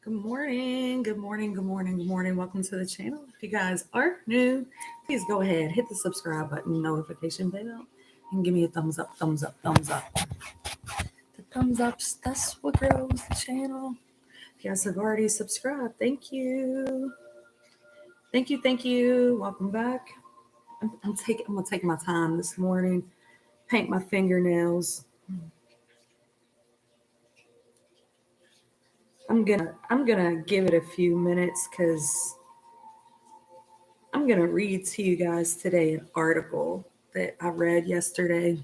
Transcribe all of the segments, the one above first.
Good morning, good morning, good morning, good morning. Welcome to the channel. If you guys are new, please go ahead, hit the subscribe button, notification bell, and give me a thumbs up, thumbs up, thumbs up. The thumbs ups, that's what grows the channel. If you guys have already subscribed, thank you. Thank you, thank you. Welcome back. I'm gonna take my time this morning, paint my fingernails. I'm gonna give it a few minutes because I'm going to read to you guys today an article that I read yesterday.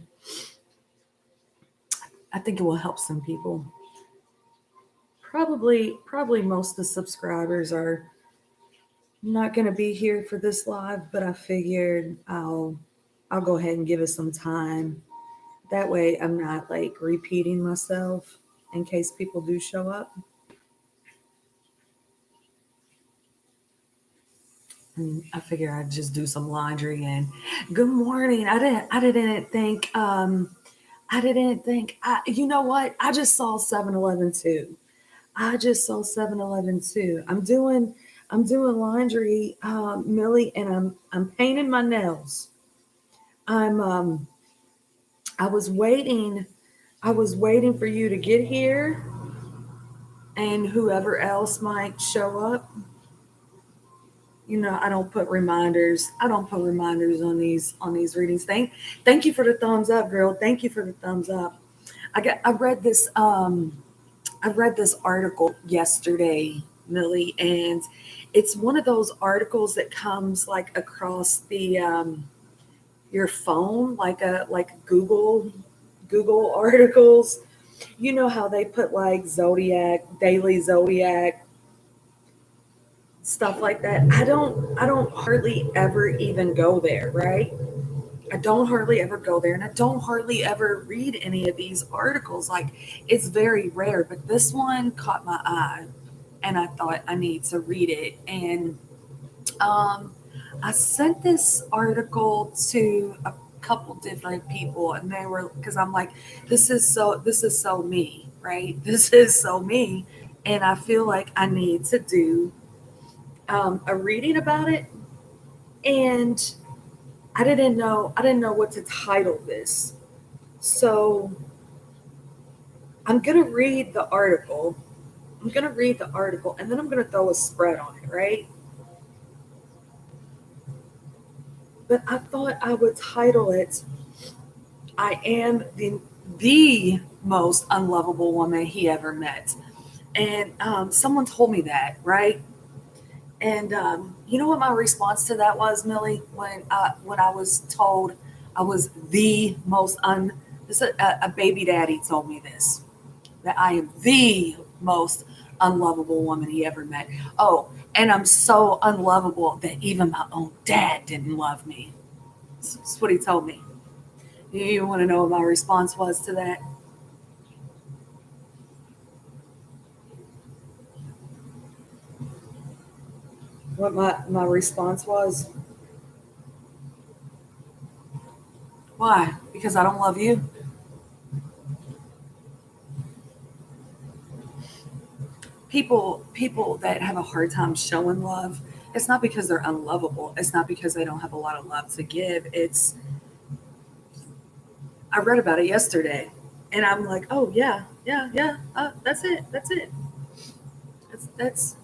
I think it will help some people. Probably most of the subscribers are not going to be here for this live, but I figured I'll go ahead and give it some time. That way I'm not like repeating myself in case people do show up. And I figure I'd just do some laundry and good morning. I didn't think you know what? I just saw 7-Eleven too. I just saw 7-Eleven too. I'm doing laundry, Millie, and I'm painting my nails. I was waiting for you to get here and whoever else might show up. You know, I don't put reminders on these readings. Thank you for the thumbs up, girl. Thank you for the thumbs up. I read this article yesterday, Millie, and it's one of those articles that comes like across the your phone, like Google articles. You know how they put like Zodiac, daily Zodiac, stuff like that. I don't hardly ever even go there, right? I don't hardly ever go there, and I don't hardly ever read any of these articles. Like, it's very rare, but this one caught my eye, and I thought I need to read it. And I sent this article to a couple different people, and they were, because I'm like, this is so me, right? This is so me, and I feel like I need to do a reading about it. And I didn't know what to title this. So I'm going to read the article. And then I'm going to throw a spread on it, right? But I thought I would title it, I am the most unlovable woman he ever met. And someone told me that, right? And you know what my response to that was, Millie, when I was told I was the most a baby daddy told me this, that I am the most unlovable woman he ever met. Oh, and I'm so unlovable that even my own dad didn't love me. That's what he told me. You want to know what my response was to that? What my response was? Why? Because I don't love you? People that have a hard time showing love, it's not because they're unlovable. It's not because they don't have a lot of love to give. It's, I read about it yesterday, and I'm like, oh yeah, that's it. That's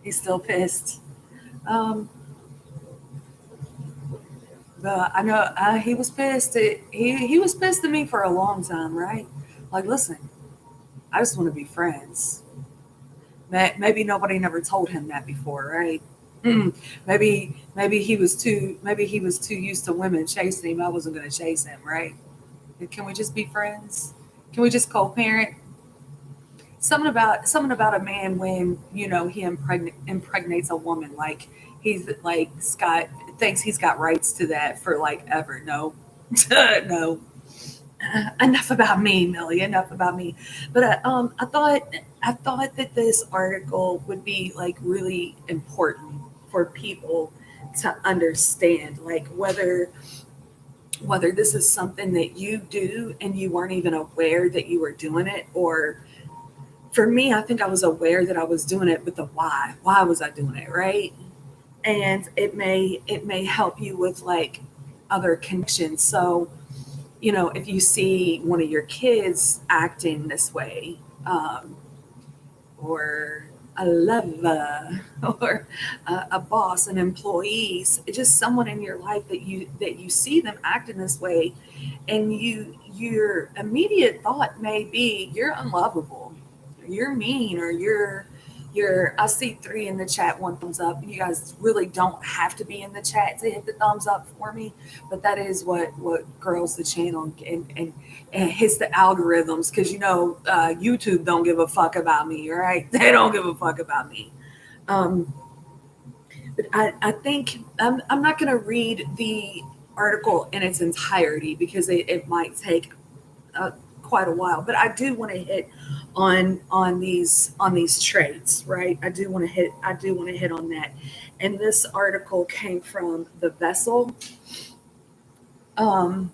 He's still pissed. Um, but I know he was pissed. He was pissed at me for a long time, right? Like, listen, I just want to be friends. Maybe nobody never told him that before, right? Maybe he was too used to women chasing him. I wasn't going to chase him, right? Can we just be friends? Can we just co-parent? Something about a man when he impregnates a woman, like he's like Scott thinks he's got rights to that for like ever. No, no. Enough about me, Millie. Enough about me. But I thought that this article would be like really important for people to understand, like whether this is something that you do and you weren't even aware that you were doing it, or for me, I think I was aware that I was doing it, but the why. Why was I doing it, right? And it may help you with like other connections. So, if you see one of your kids acting this way, or a lover, or a boss, an employee, just someone in your life that you see them acting this way, and your immediate thought may be you're unlovable, you're mean, or you're I see three in the chat, one thumbs up. You guys really don't have to be in the chat to hit the thumbs up for me, but that is what grows the channel and hits the algorithms, because YouTube don't give a fuck about me, right? They don't give a fuck about me. um, but I think I'm not going to read the article in its entirety because it might take uh, quite a while. But I do want to hit on these traits, right? I do want to hit on that. And this article came from the Vessel. Um,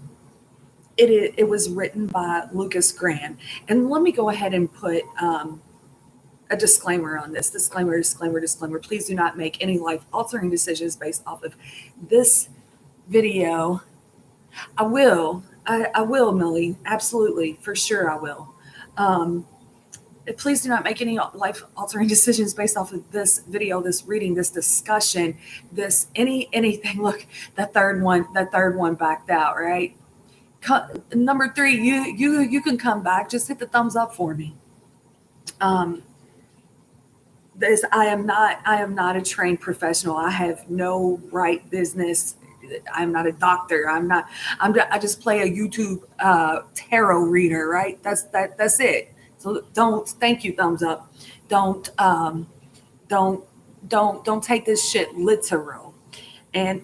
it was written by Lucas Graham. And let me go ahead and put a disclaimer on this. Disclaimer, disclaimer, disclaimer. Please do not make any life altering decisions based off of this video. I will, Millie. Absolutely. For sure, I will. Um, Please do not make any life altering decisions based off of this video, this reading, this discussion, anything. Look, that third one backed out, right? Number three, you can come back. Just hit the thumbs up for me. Um, this I am not a trained professional. I have no right business. I'm not a doctor. I just play a YouTube tarot reader, right? That's it. So don't, thank you, thumbs up. Don't don't don't take this shit literal. And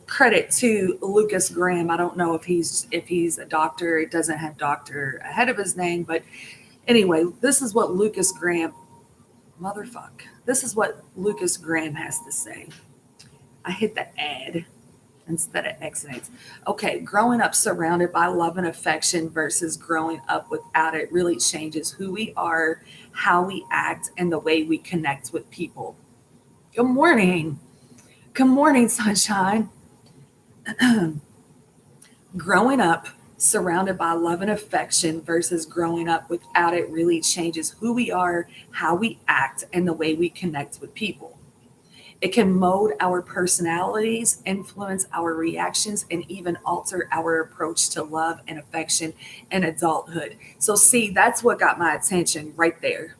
credit to Lucas Graham. I don't know if he's a doctor. It doesn't have doctor ahead of his name, but anyway, this is what Lucas Graham, motherfuck. This is what Lucas Graham has to say. I hit the ad instead of exiting. Okay, growing up surrounded by love and affection versus growing up without it really changes who we are, how we act, and the way we connect with people. Good morning. Good morning, sunshine. Growing up surrounded by love and affection versus growing up without it really changes who we are, how we act, and the way we connect with people. It can mold our personalities, influence our reactions, and even alter our approach to love and affection in adulthood. So, see, that's what got my attention right there.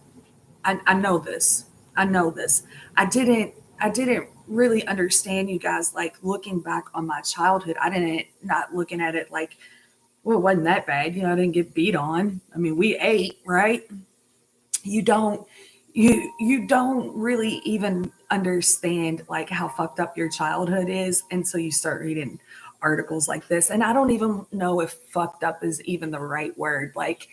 I know this. I know this. I didn't. I didn't really understand, you guys, like looking back on my childhood. I didn't, not looking at it like, well, it wasn't that bad. I didn't get beat on. I mean, we ate, right? You don't you don't really even understand like how fucked up your childhood is until you start reading articles like this. And I don't even know if fucked up is even the right word. Like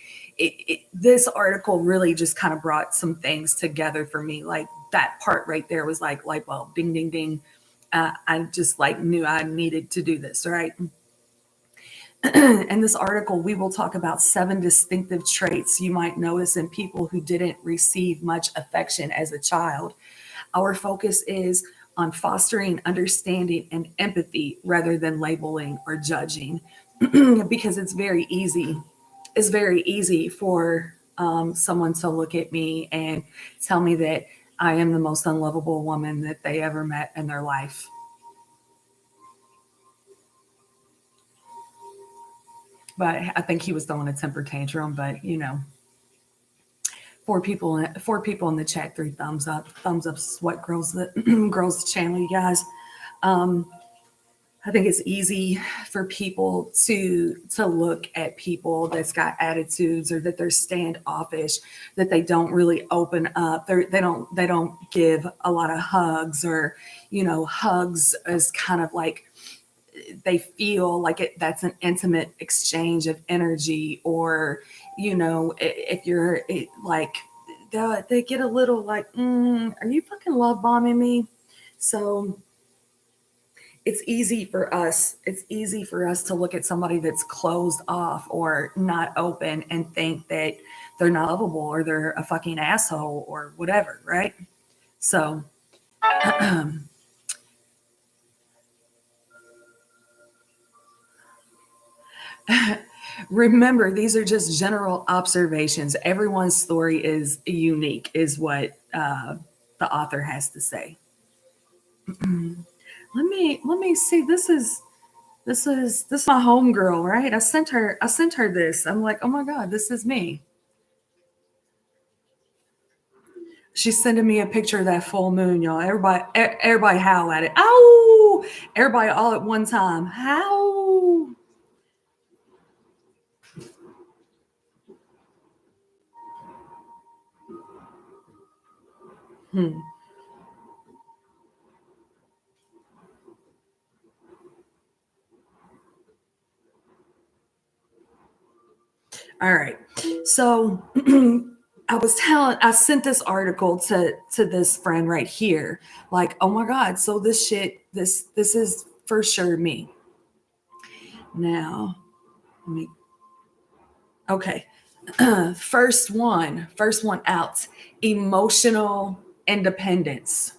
this article really just kind of brought some things together for me. Like that part right there was like light bulb, ding ding ding. I just like knew I needed to do this, right? In this article, we will talk about 7 distinctive traits you might notice in people who didn't receive much affection as a child. Our focus is on fostering understanding and empathy rather than labeling or judging, because it's very easy. It's very easy for someone to look at me and tell me that I am the most unlovable woman that they ever met in their life. But I think he was throwing a temper tantrum. But four people in the chat, 3 thumbs up. Thumbs up is what grows the grows the channel, you guys. Um, I think it's easy for people to look at people that's got attitudes, or that they're standoffish, that they don't really open up. They don't give a lot of hugs, or hugs is kind of like they feel like that's an intimate exchange of energy. Or if you're like they get a little like, are you fucking love bombing me? So it's easy for us to look at somebody that's closed off or not open and think that they're not lovable or they're a fucking asshole or whatever, right? So remember, these are just general observations. Everyone's story is unique, is what the author has to say. Let me see. This is my homegirl, right? I sent her this. I'm like, oh my god, this is me. She's sending me a picture of that full moon, y'all. Everybody howl at it. Ow! Everybody all at one time. How? Hmm. All right. So I sent this article to this friend right here. Like, oh my God, so this is for sure me. Now, let me okay. First one out. Emotional independence.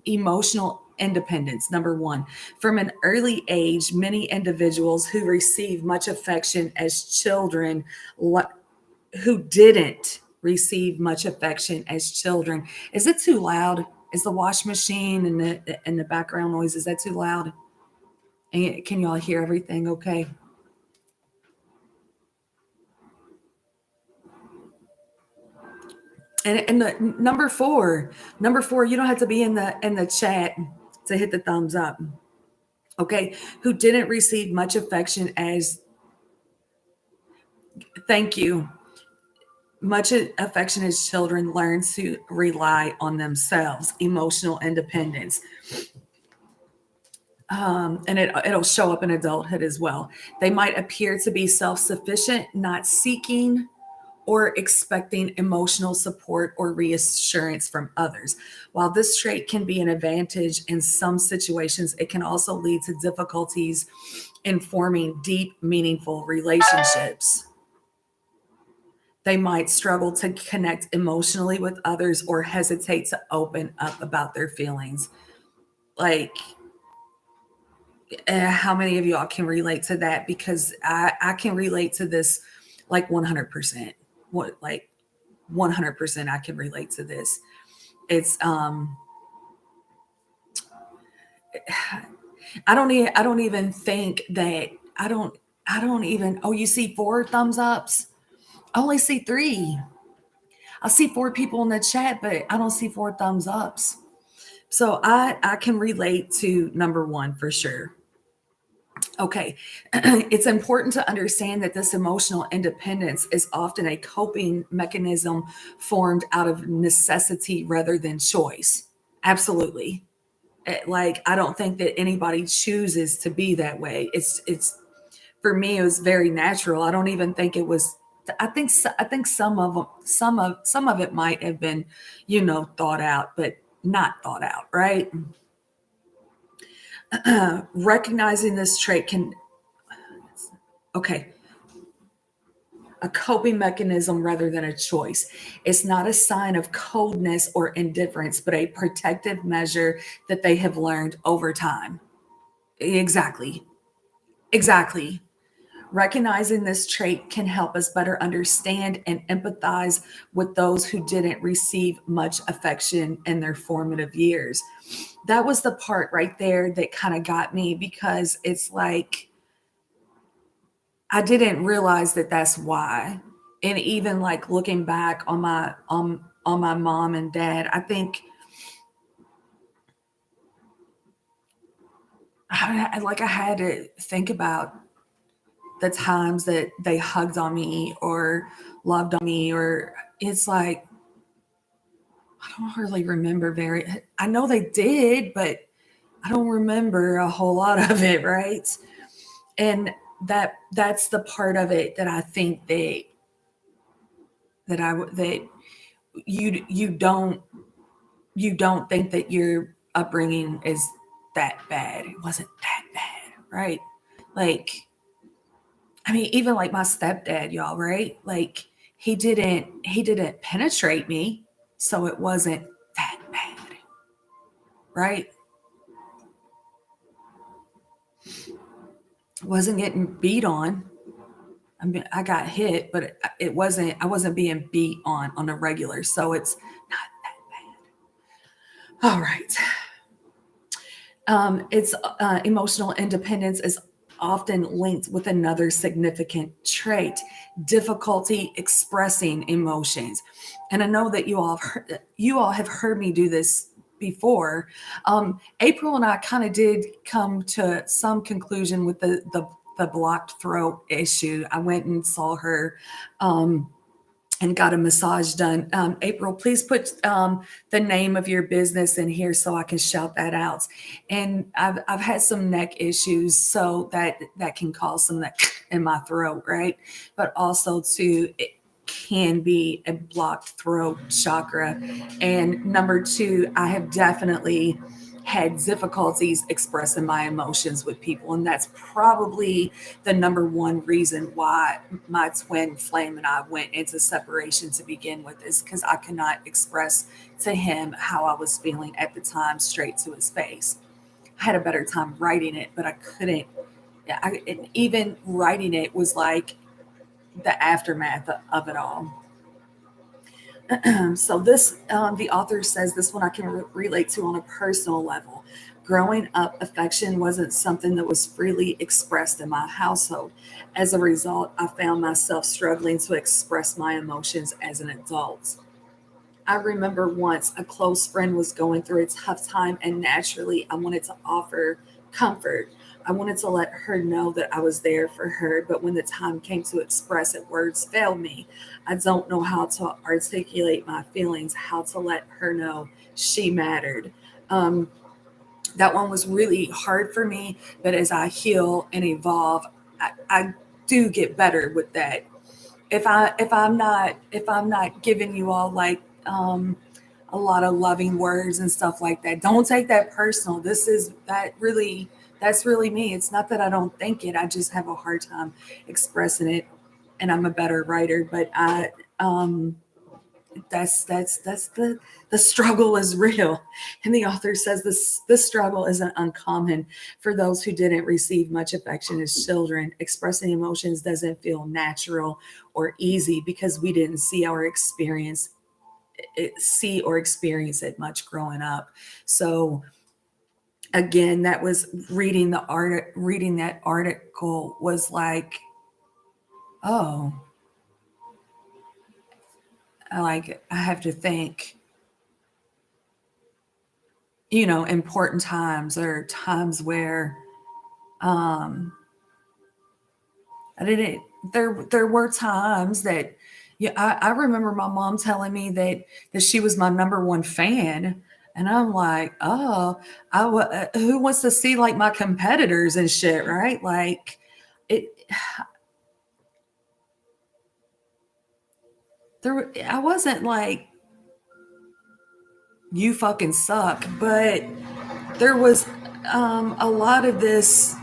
Emotional independence. Number one, from an early age, many individuals who receive much affection as children who didn't receive much affection as children. Is it too loud? Is the wash machine and the background noise, is that too loud? And can y'all hear everything okay? And the number four, you don't have to be in the chat to hit the thumbs up. Okay, who didn't receive much affection as thank you much affection as children learn to rely on themselves, emotional independence. And it'll show up in adulthood as well. They might appear to be self sufficient, not seeking or expecting emotional support or reassurance from others. While this trait can be an advantage in some situations, it can also lead to difficulties in forming deep, meaningful relationships. They might struggle to connect emotionally with others or hesitate to open up about their feelings. Like, how many of y'all can relate to that? Because I can relate to this like 100%. What, like 100% I can relate to this. It's I don't even think that I don't even oh, you see four thumbs ups? I only see three. I see four people in the chat, but I don't see four thumbs ups. So I can relate to number one for sure. Okay. It's important to understand that this emotional independence is often a coping mechanism formed out of necessity rather than choice. Absolutely. Like, I don't think that anybody chooses to be that way. It's for me, it was very natural. I don't even think it was. I think some of it might have been, thought out, but not thought out, right? Recognizing this trait can okay, a coping mechanism rather than a choice. It's not a sign of coldness or indifference, but a protective measure that they have learned over time. Exactly. Exactly. Recognizing this trait can help us better understand and empathize with those who didn't receive much affection in their formative years. That was the part right there that kind of got me, because it's like I didn't realize that that's why. And even like looking back on my mom and dad, I think I had to think about the times that they hugged on me or loved on me, or it's like I don't really remember very. I know they did, but I don't remember a whole lot of it, right? And that's the part of it that I think that you don't think that your upbringing is. that bad. It wasn't that bad, right? Like, I mean, even like my stepdad, y'all, right? Like he didn't penetrate me, so it wasn't that bad, right? Wasn't getting beat on. I mean, I got hit, but it wasn't. I wasn't being beat on a regular, so it's not that bad. All right. It's emotional independence is often linked with another significant trait: difficulty expressing emotions. And I know that you all have heard me do this before. April and I kind of did come to some conclusion with the blocked throat issue. I went and saw her. Um, and got a massage done. April, please put the name of your business in here so I can shout that out. And I've had some neck issues, so that can cause some of that in my throat, right? But also too, it can be a blocked throat chakra. And number two, I have definitely had difficulties expressing my emotions with people, and that's probably the number one reason why my twin flame and I went into separation to begin with, is because I could not express to him how I was feeling at the time straight to his face. I had a better time writing it, but I couldn't. And even writing it was like the aftermath of it all. So this, the author says, this one I can relate to on a personal level. Growing up, affection wasn't something that was freely expressed in my household. As a result, I found myself struggling to express my emotions as an adult. I remember once a close friend was going through a tough time, and naturally, I wanted to offer comfort. I wanted to let her know that I was there for her, but when the time came to express it, words failed me. I don't know how to articulate my feelings, how to let her know she mattered. Um, that one was really hard for me, but as I heal and evolve, I do get better with that. If I'm not giving you all like a lot of loving words and stuff like that, don't take that personal. That's really me. It's not that I don't think it, I just have a hard time expressing it, and I'm a better writer. But I um that's the struggle is real. And the author says this struggle isn't uncommon for those who didn't receive much affection as children. Expressing emotions doesn't feel natural or easy because we didn't see or experience it much growing up. So again, that was reading that article was like, oh, I have to think, important times, or times where um I didn't there were times that, yeah, I remember my mom telling me that she was my number one fan. And I'm like, oh, who wants to see like my competitors and shit, right? Like it I wasn't like, you fucking suck, but there was a lot of this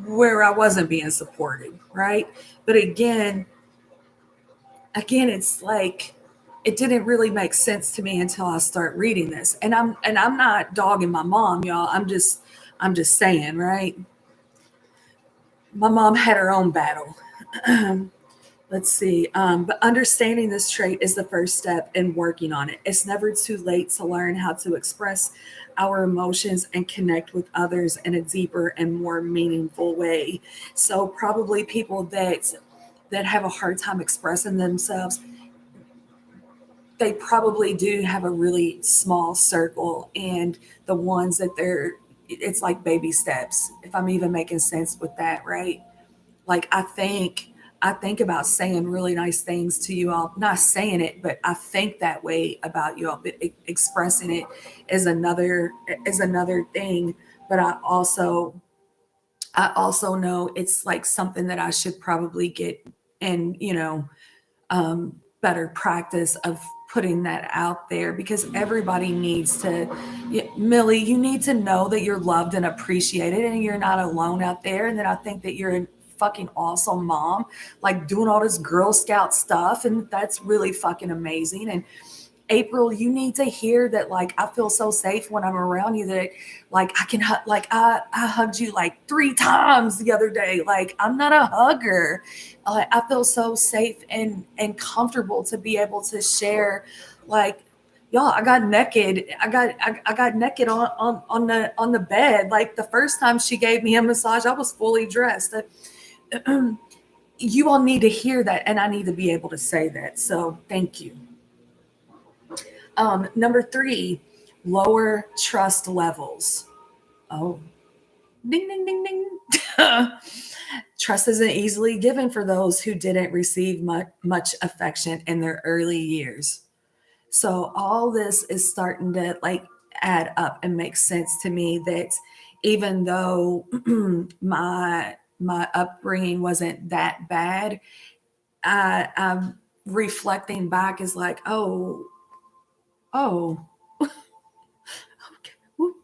where I wasn't being supported, right? But again, it's like it didn't really make sense to me until I start reading this. And I'm not dogging my mom, y'all. I'm just saying, right? My mom had her own battle. Let's see. But understanding this trait is the first step in working on it. It's never too late to learn how to express our emotions and connect with others in a deeper and more meaningful way. So probably people that have a hard time expressing themselves, they probably do have a really small circle, and the ones that it's like baby steps, if I'm even making sense with that, right? Like I think about saying really nice things to you all, not saying it, but I think that way about you all. But expressing it is another thing. But I also know it's like something that I should probably get, and better practice of putting that out there because everybody needs to. Millie, you need to know that you're loved and appreciated and you're not alone out there. And then I think that you're a fucking awesome mom, like doing all this Girl Scout stuff. And that's really fucking amazing. And April, you need to hear that, like, I feel so safe when I'm around you that, like, I can, like, I hugged you like 3 times the other day. Like, I'm not a hugger. I feel so safe and comfortable to be able to share, like, y'all, I got naked. I got naked on the bed. Like the first time she gave me a massage, I was fully dressed. You all need to hear that, and I need to be able to say that. So thank you. Number 3, lower trust levels. Oh, ding, ding, ding, ding. Trust isn't easily given for those who didn't receive much affection in their early years. So all this is starting to like add up and make sense to me that even though my upbringing wasn't that bad, I'm reflecting back is like, oh,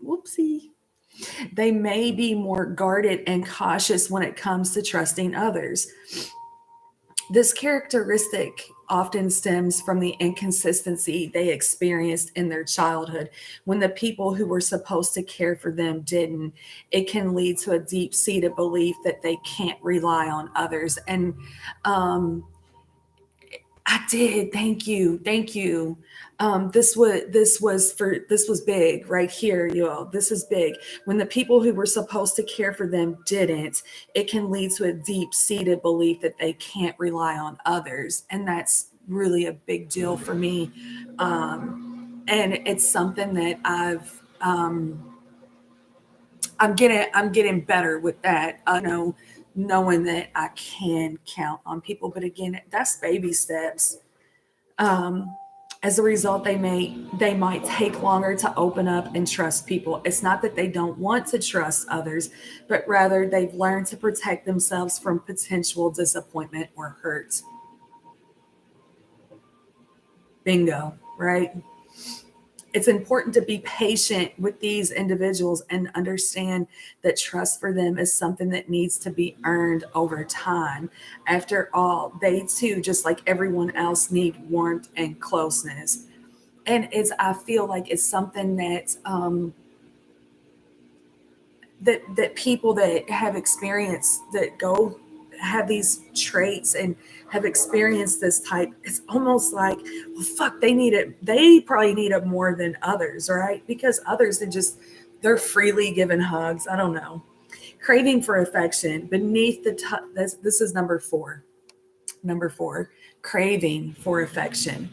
whoopsie. They may be more guarded and cautious when it comes to trusting others. This characteristic often stems from the inconsistency they experienced in their childhood when the people who were supposed to care for them didn't. It can lead to a deep seated belief that they can't rely on others. And um, I did. Thank you. Thank you. This was big right here, you all. This is big. When the people who were supposed to care for them didn't, it can lead to a deep-seated belief that they can't rely on others, and that's really a big deal for me. And it's something that um, I'm getting better with that. Knowing that I can count on people, but again, that's baby steps. um, as a result, they might take longer to open up and trust people. It's not that they don't want to trust others, but rather they've learned to protect themselves from potential disappointment or hurt. Bingo, right? It's important to be patient with these individuals and understand that trust for them is something that needs to be earned over time. After all, they too, just like everyone else, need warmth and closeness. And I feel like it's something that people that have experienced that go have these traits and have experienced this type, it's almost like, well, fuck, they probably need it more than others, right? Because others they're freely given hugs. I don't know. Craving for affection beneath this is number 4, craving for affection.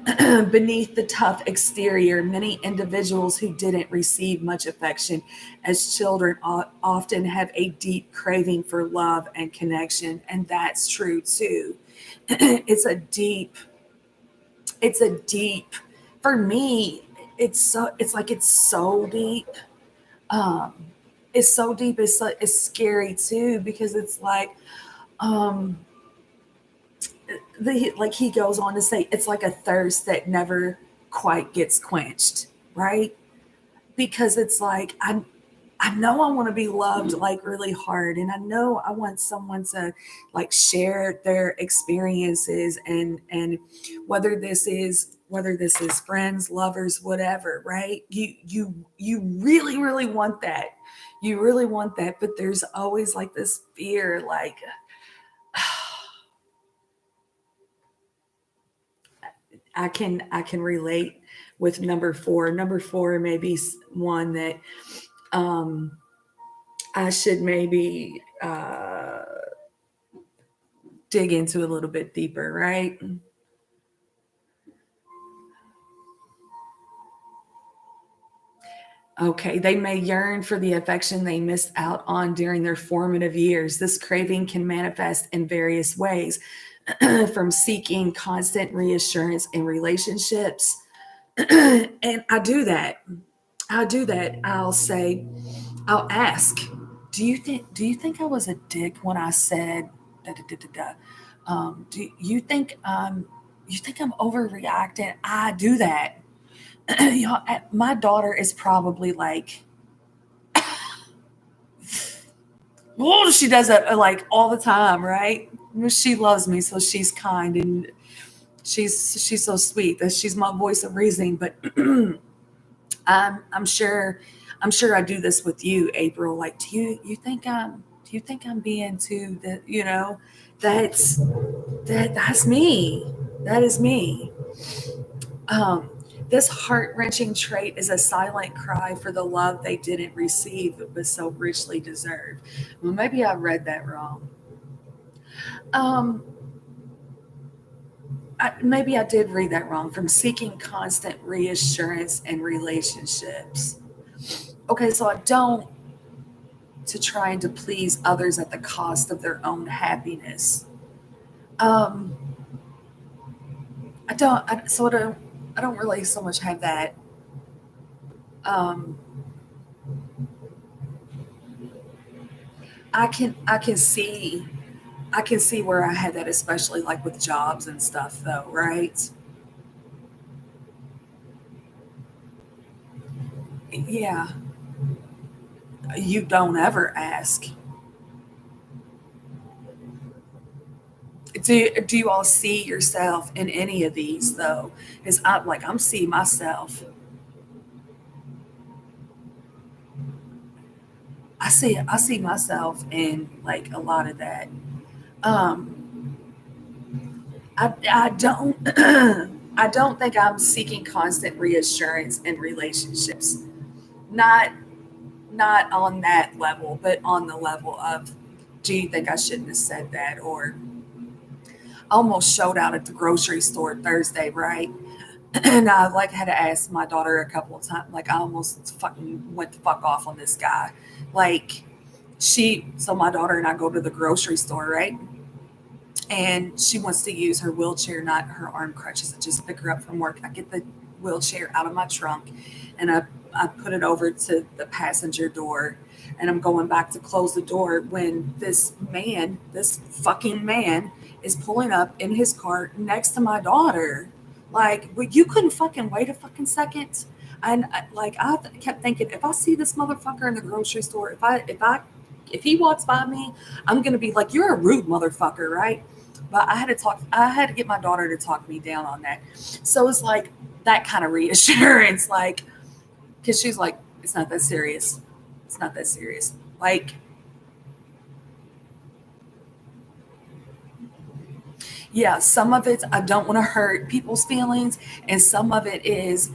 Beneath the tough exterior, many individuals who didn't receive much affection as children often have a deep craving for love and connection, and that's true too. it's a deep, it's a deep, for me, it's so deep. Um, it's so deep. It's scary too because it's like, um, like he goes on to say, it's like a thirst that never quite gets quenched, right? Because it's like I know I want to be loved like really hard, and I know I want someone to like share their experiences, and whether this is friends, lovers, whatever, right? You really really want that. You really want that, but there's always like this fear, like I can relate with number 4. Number 4 may be one that um I should maybe dig into a little bit deeper, right? Okay, they may yearn for the affection they missed out on during their formative years. This craving can manifest in various ways, from seeking constant reassurance in relationships. And I do that. I'll say, I'll ask, do you think I was a dick when I said da da da da da? Do you think You think I'm overreacting? I do that. My daughter is probably like, oh, she does it like all the time, right? She loves me, so she's kind and she's so sweet that she's my voice of reasoning. But I'm sure I do this with you, April. Like, do you think I'm being too that that's that's me. That is me. Um, this heart wrenching trait is a silent cry for the love they didn't receive but so richly deserved. Well, maybe I read that wrong. Um, maybe I did read that wrong. From seeking constant reassurance in relationships. Okay, so I don't to trying to please others at the cost of their own happiness. Um, I don't. I sort of. I don't really so much have that. Um, I can see where I had that, especially like with jobs and stuff, though, right? Yeah, you don't ever ask. Do you all see yourself in any of these though? Because I'm seeing myself. I see myself in like a lot of that. Um, I don't I don't think I'm seeking constant reassurance in relationships. Not on that level, but on the level of, do you think I shouldn't have said that? Or I almost showed out at the grocery store Thursday, right? And I like had to ask my daughter a couple of times. Like I almost fucking went the fuck off on this guy. Like so my daughter and I go to the grocery store, right? And she wants to use her wheelchair, not her arm crutches, to just pick her up from work. I get the wheelchair out of my trunk and I put it over to the passenger door, and I'm going back to close the door when this fucking man, is pulling up in his car next to my daughter. Like, well, you couldn't fucking wait a fucking second. And kept thinking, if I see this motherfucker in the grocery store, if he walks by me, I'm gonna be like, you're a rude motherfucker, right? But I had to get my daughter to talk me down on that. So it's like that kind of reassurance, like, because she's like, it's not that serious. It's not that serious. Like, yeah, some of it I don't want to hurt people's feelings, and some of it is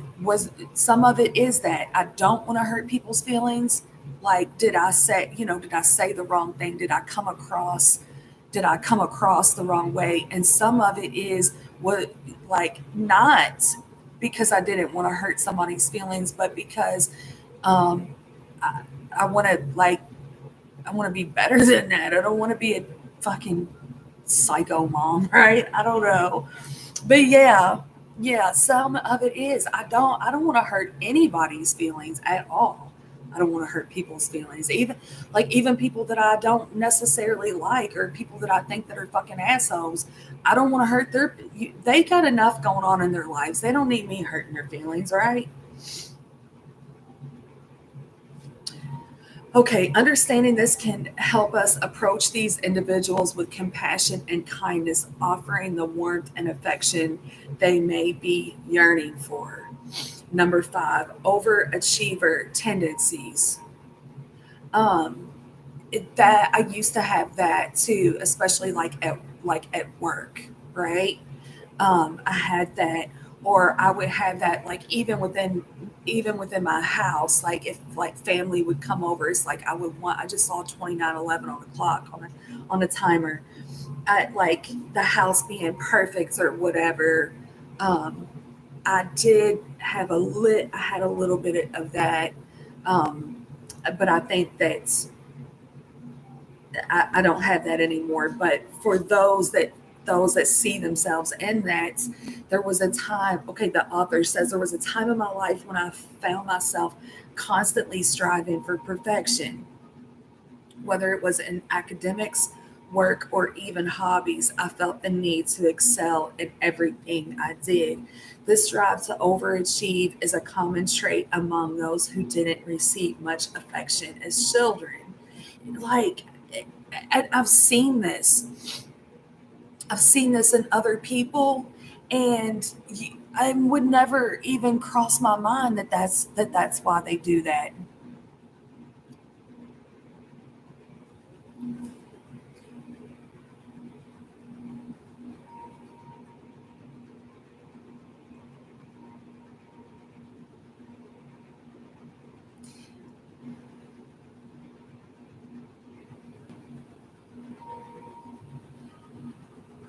that I don't want to hurt people's feelings. Like, did I say the wrong thing? Did I come across the wrong way? And some of it is what, like, not because I didn't want to hurt somebody's feelings, but because um I, I want to like I want to be better than that. I don't want to be a fucking psycho mom, right? I don't know. But yeah, some of it is. I don't want to hurt anybody's feelings at all. I don't want to hurt people's feelings. Even people that I don't necessarily like, or people that I think that are fucking assholes. I don't want to hurt they got enough going on in their lives. They don't need me hurting their feelings, right? Okay, understanding this can help us approach these individuals with compassion and kindness, offering the warmth and affection they may be yearning for. Number five, overachiever tendencies. Um, that I used to have that too, especially like at work, right? I had that, or I would have that like even within my house. Like if like family would come over, it's like I just saw 29:11 on the clock on the timer. Like the house being perfect or whatever. Um, I did have I had a little bit of that, um, but I think that's I don't have that anymore. But for those that see themselves in that, there was a time. Okay, the author says there was a time in my life when I found myself constantly striving for perfection, whether it was in academics, work, or even hobbies, I felt the need to excel in everything I did. This drive to overachieve is a common trait among those who didn't receive much affection as children. Like, I've seen this. I've seen this in other people, and I would never even cross my mind that that's why they do that.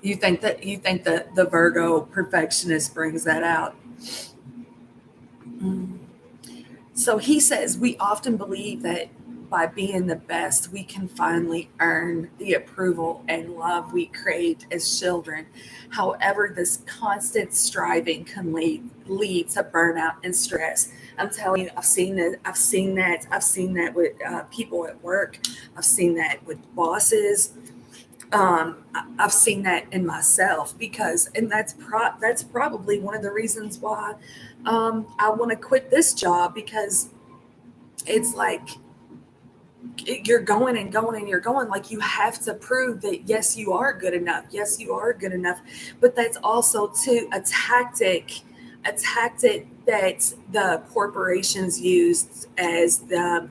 You think that the Virgo perfectionist brings that out? Mm. So he says we often believe that by being the best, we can finally earn the approval and love we craved as children. However, this constant striving can lead to burnout and stress. I'm telling you, I've seen it. I've seen that. I've seen that with people at work. I've seen that with bosses. I've seen that in myself because, and that's probably one of the reasons why I want to quit this job, because it's like you're going and going and you're going, like you have to prove that yes you are good enough, yes you are good enough. But that's also too a tactic that the corporations used as the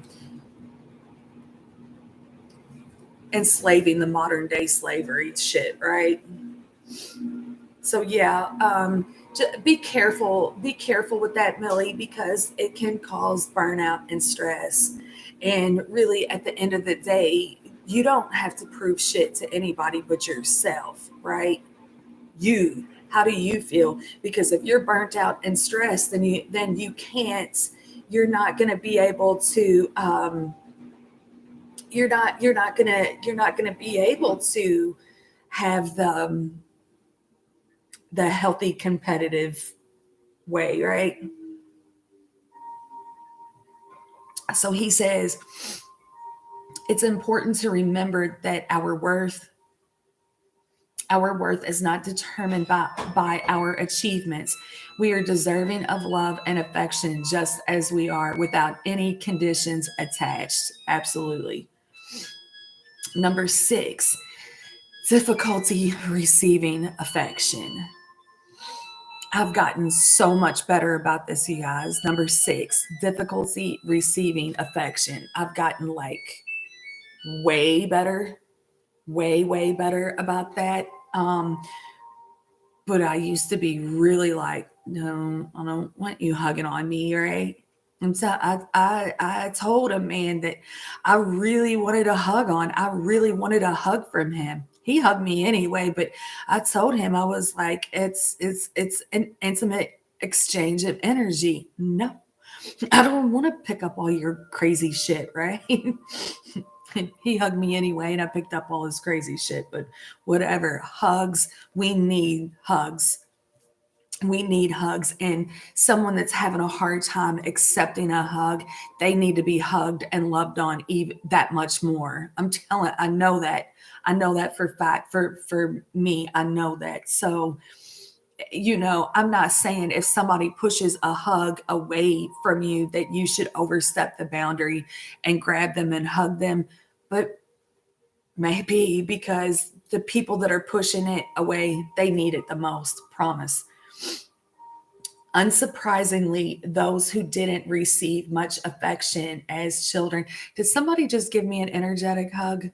enslaving, the modern day slavery shit, right? So yeah, be careful with that, Millie, because it can cause burnout and stress. And really, at the end of the day, you don't have to prove shit to anybody but yourself, right? You. How do you feel? Because if you're burnt out and stressed, then you can't. You're not going to be able to. You're not gonna be able to have the healthy competitive way, right? So he says it's important to remember that our worth is not determined by our achievements. We are deserving of love and affection just as we are, without any conditions attached. Absolutely. Number 6, difficulty receiving affection. I've gotten so much better about this, you guys. Number 6, difficulty receiving affection. I've gotten like way better, way better about that. But I used to be really like, no, I don't want you hugging on me, right? And so I told a man that I really wanted a hug on. I really wanted a hug from him. He hugged me anyway, but I told him, I was like, it's an intimate exchange of energy. No, I don't want to pick up all your crazy shit, right? He hugged me anyway, and I picked up all his crazy shit, but whatever. Hugs, we need hugs. We need hugs. And someone that's having a hard time accepting a hug, they need to be hugged and loved on even that much more. I'm telling, I know that for fact. For me, I know that. So, I'm not saying if somebody pushes a hug away from you that you should overstep the boundary and grab them and hug them. But maybe because the people that are pushing it away, they need it the most. Promise. Unsurprisingly, those who didn't receive much affection as children. Did somebody just give me an energetic hug?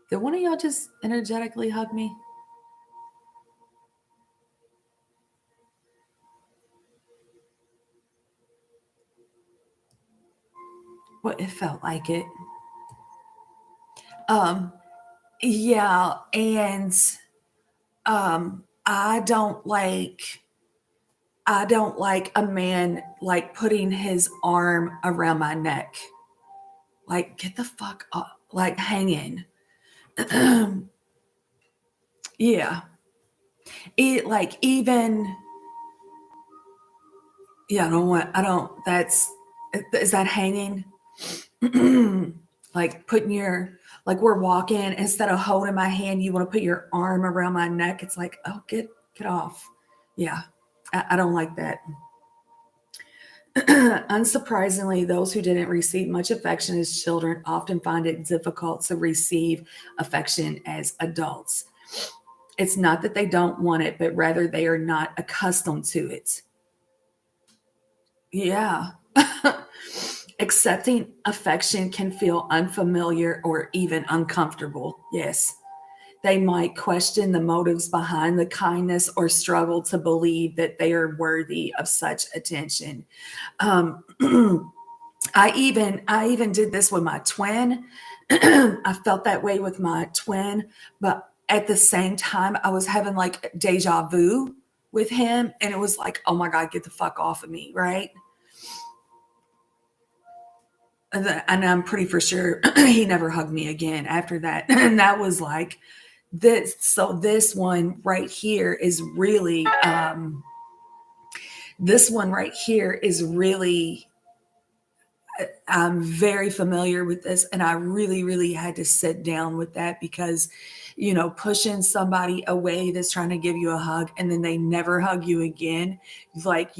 Did one of y'all just energetically hug me? Well, it felt like it. Um, yeah, and um, I don't like I don't like a man like putting his arm around my neck. Like, get the fuck up, like hanging. Yeah, it like even yeah. I don't want. I don't. That's is that hanging? Like putting your, like we're walking, instead of holding my hand, you want to put your arm around my neck. It's like, oh, get off. Yeah, I don't like that. Unsurprisingly, those who didn't receive much affection as children often find it difficult to receive affection as adults. It's not that they don't want it, but rather they are not accustomed to it. Yeah. Accepting affection can feel unfamiliar or even uncomfortable. Yes. They might question the motives behind the kindness or struggle to believe that they are worthy of such attention. Um, I even did this with my twin. I felt that way with my twin, but at the same time, I was having like deja vu with him, and it was like, oh my God, get the fuck off of me, right? And I'm pretty for sure he never hugged me again after that. And that was like this. So this one right here is really, this one right here is really, I'm very familiar with this, and I really, really had to sit down with that because, pushing somebody away that's trying to give you a hug and then they never hug you again. Like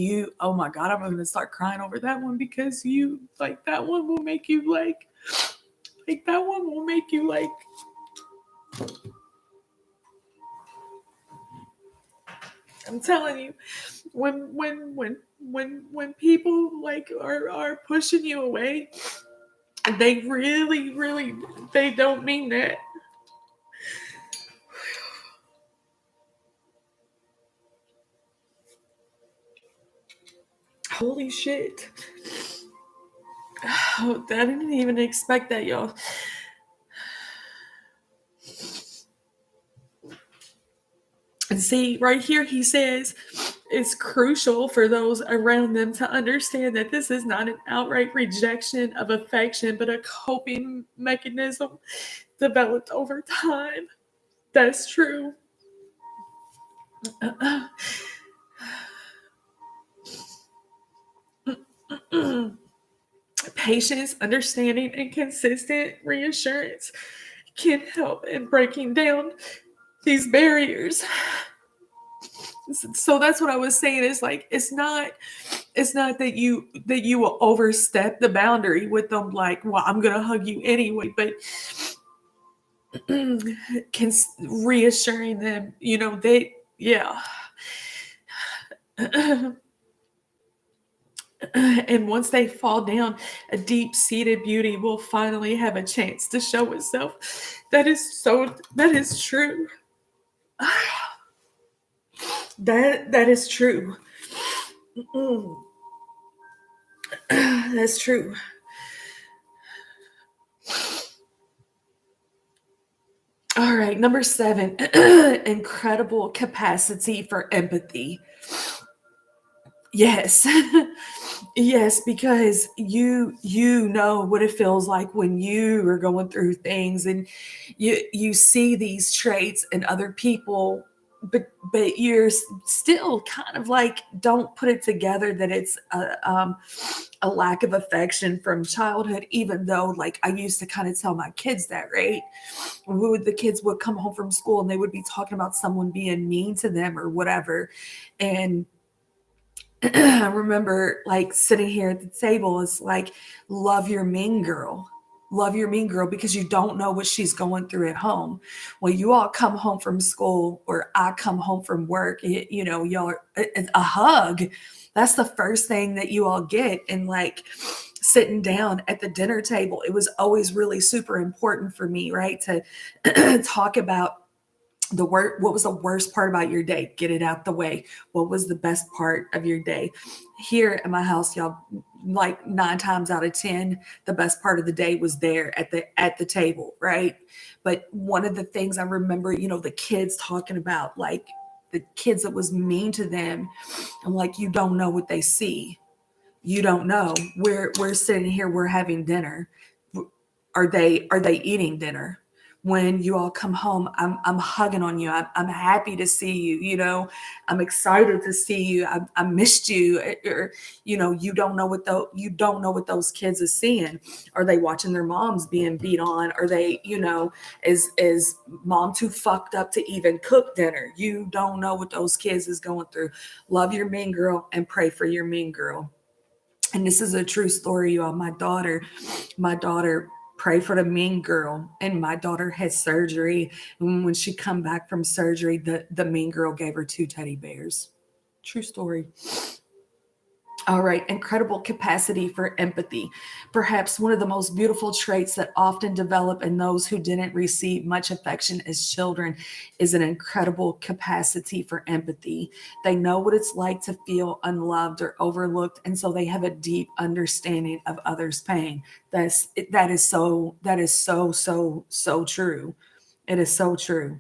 oh my God, I'm going to start crying over that one because like that one will make you like that one will make you like, I'm telling you, when people like are pushing you away, they really, really, they don't mean that. Holy shit. Oh, I didn't even expect that, y'all. And see, right here, he says it's crucial for those around them to understand that this is not an outright rejection of affection, but a coping mechanism developed over time. That's true. Patience, understanding, and consistent reassurance can help in breaking down these barriers. So that's what I was saying, is like it's not that you will overstep the boundary with them, like, well, I'm gonna hug you anyway, but can reassuring them, they, yeah. And once they fall down, a deep-seated beauty will finally have a chance to show itself. That is true. That is true. That's true. All right, number 7, incredible capacity for empathy. Yes. Yes, because you know what it feels like when you are going through things, and you see these traits in other people, but you're still kind of like don't put it together that it's a lack of affection from childhood, even though like I used to kind of tell my kids that, right? The kids would come home from school and they would be talking about someone being mean to them or whatever, and I remember like sitting here at the table, it's like, love your mean girl. Love your mean girl, because you don't know what she's going through at home. Well, you all come home from school, or I come home from work, y'all are, a hug. That's the first thing that you all get. And like sitting down at the dinner table, it was always really super important for me, right? To talk about what was the worst part about your day, get it out the way. What was the best part of your day? Here at my house, y'all, like 9 times out of 10, the best part of the day was there at the table, right? But one of the things I remember, the kids talking about, like the kids that was mean to them, I'm like, you don't know what they see. You don't know. We're sitting here, we're having dinner. Are they eating dinner? when you all come home, I'm hugging on you. I'm happy to see you. I'm excited to see you. I missed you. Or, you don't know what those kids are seeing. Are they watching their moms being beat on? Are they, is mom too fucked up to even cook dinner? You don't know what those kids is going through. Love your mean girl and pray for your mean girl. And this is a true story, y'all. My daughter pray for the mean girl, and my daughter had surgery. And when she come back from surgery, the mean girl gave her 2 teddy bears. True story. All right, incredible capacity for empathy. Perhaps one of the most beautiful traits that often develop in those who didn't receive much affection as children is an incredible capacity for empathy. They know what it's like to feel unloved or overlooked, and so they have a deep understanding of others' pain. That is so true. It is so true.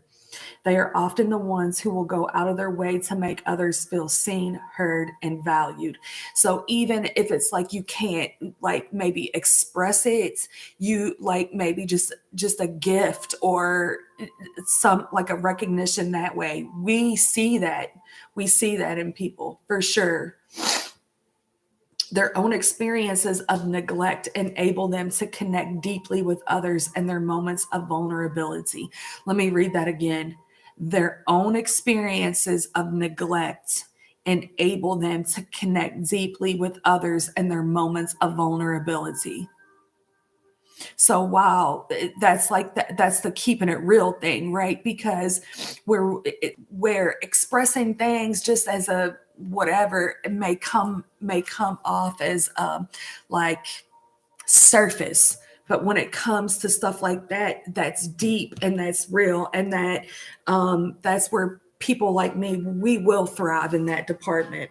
They are often the ones who will go out of their way to make others feel seen, heard, and valued. So even if it's like you can't like maybe express it, you like maybe just a gift or some like a recognition that way. We see that. We see that in people for sure. Their own experiences of neglect enable them to connect deeply with others in their moments of vulnerability. Let me read that again. Their own experiences of neglect enable them to connect deeply with others in their moments of vulnerability. So wow, that's like that's the keeping it real thing, right? Because we're expressing things just as a whatever, it may come off as like surface, but when it comes to stuff like that, that's deep and that's real, and that's where people like me, we will thrive in that department.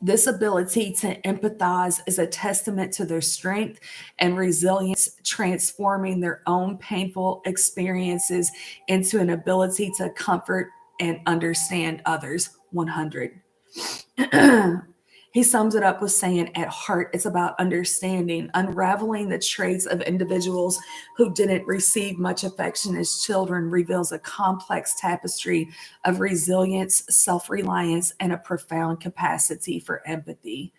This ability to empathize is a testament to their strength and resilience, transforming their own painful experiences into an ability to comfort and understand others. 100. He sums it up with saying, at heart, it's about understanding, unraveling the traits of individuals who didn't receive much affection as children reveals a complex tapestry of resilience, self reliance, and a profound capacity for empathy.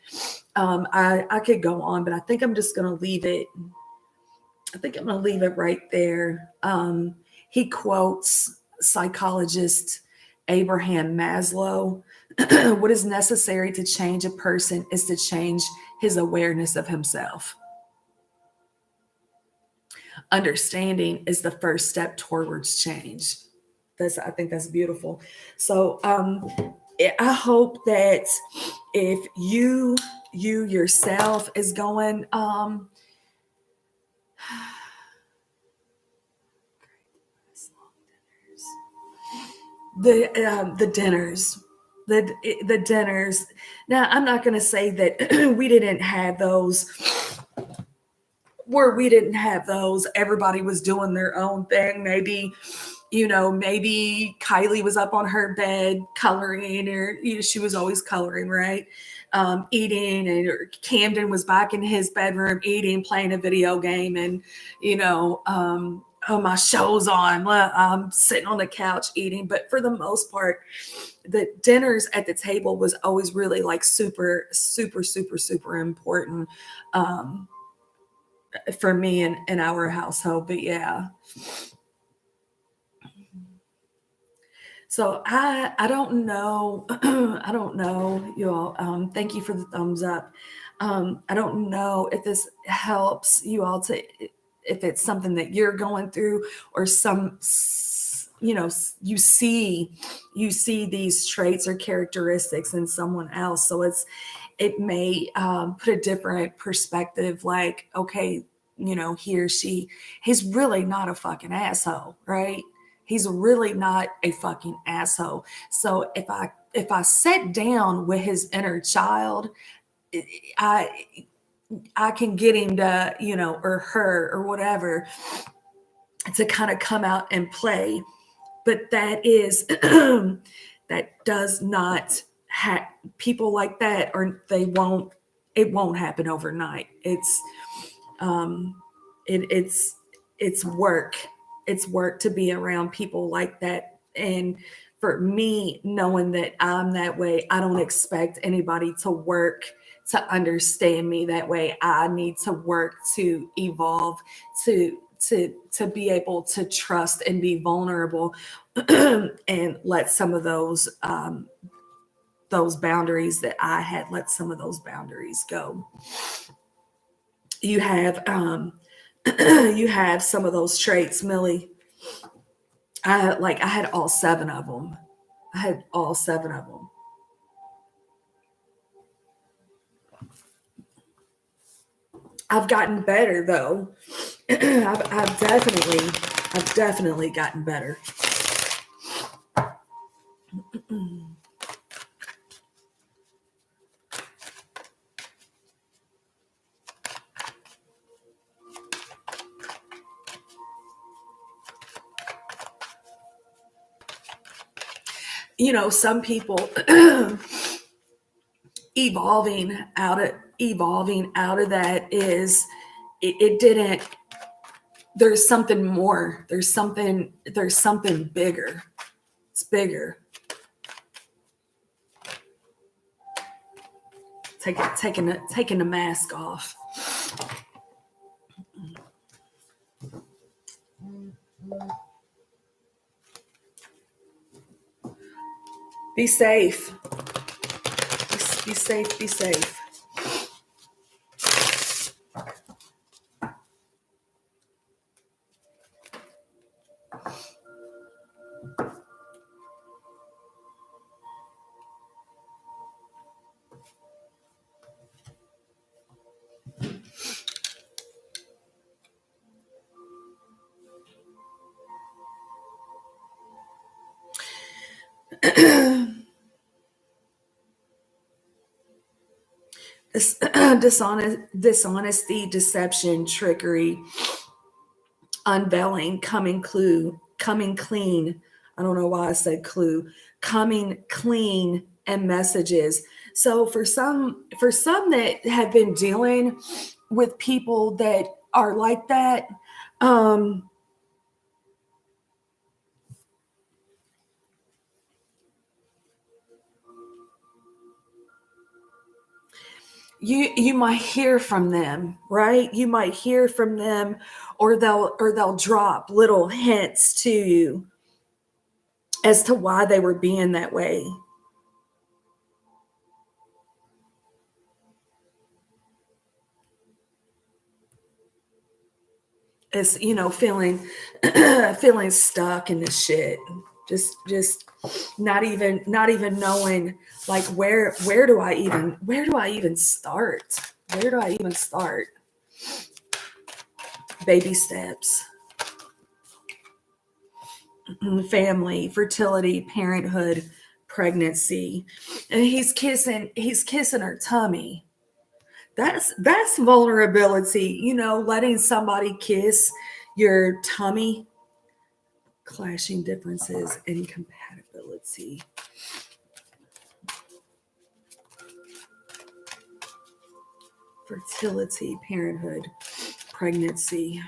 I could go on, but I think I'm just going to leave it. I think I'm going to leave it right there. He quotes psychologist Abraham Maslow. What is necessary to change a person is to change his awareness of himself. Understanding is the first step towards change. I think that's beautiful. So I hope that if you yourself is going the dinners, the dinners. Now, I'm not going to say that we didn't have those, where we didn't have those. Everybody was doing their own thing. Maybe Kylie was up on her bed coloring, or she was always coloring, right? Eating, and Camden was back in his bedroom eating, playing a video game, and oh, my show's on. I'm sitting on the couch eating. But for the most part, the dinners at the table was always really like super, super, super, super important for me and in our household. But yeah. So I don't know. I don't know, y'all. Thank you for the thumbs up. I don't know if this helps you all to, if it's something that you're going through, or you see these traits or characteristics in someone else. So it may put a different perspective. Like, okay, he or she, he's really not a fucking asshole, right? He's really not a fucking asshole. So if I sit down with his inner child, I I can get him to, or her or whatever, to kind of come out and play. But that is that does not people like that, or it won't happen overnight. It's it's work. It's work to be around people like that. And for me, knowing that I'm that way, I don't expect anybody to work to understand me that way. I need to work to evolve, to be able to trust and be vulnerable, and let some of those boundaries that I had, let some of those boundaries go. You have you have some of those traits, Millie. I had all seven of them. I had all seven of them. I've gotten better though. I've definitely gotten better. You know, some people evolving out of that is it didn't. There's something more. There's something bigger. It's bigger. Taking the mask off. Be safe. Be safe. Be safe. Dishonesty, deception, trickery, unveiling, coming clean. I don't know why I said clue. Coming clean and messages. So for some that have been dealing with people that are like that, um, you might hear from them, right? You might hear from them, or they'll drop little hints to you as to why they were being that way. As feeling stuck in this shit, just not even knowing, like, where do I even start, baby steps. Family, fertility, parenthood, pregnancy, and he's kissing her tummy. That's vulnerability, letting somebody kiss your tummy. Clashing differences, incompatibility. Fertility, parenthood, pregnancy.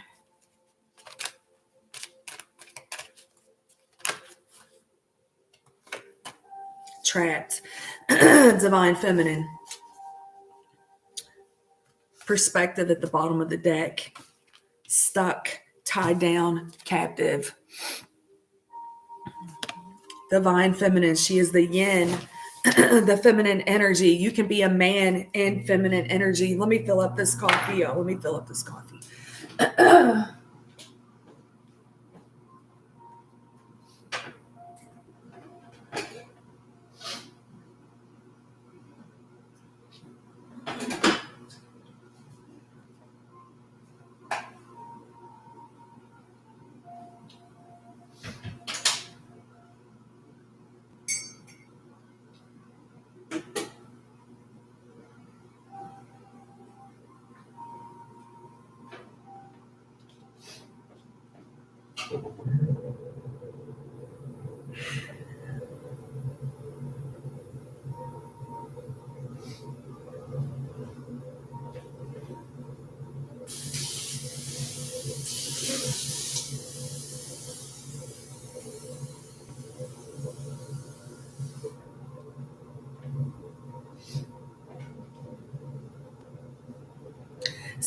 Trapped. Divine feminine. Perspective at the bottom of the deck. Stuck, tied down, captive. Divine feminine. She is the yin, the feminine energy. You can be a man and feminine energy. Let me fill up this coffee, y'all. Let me fill up this coffee.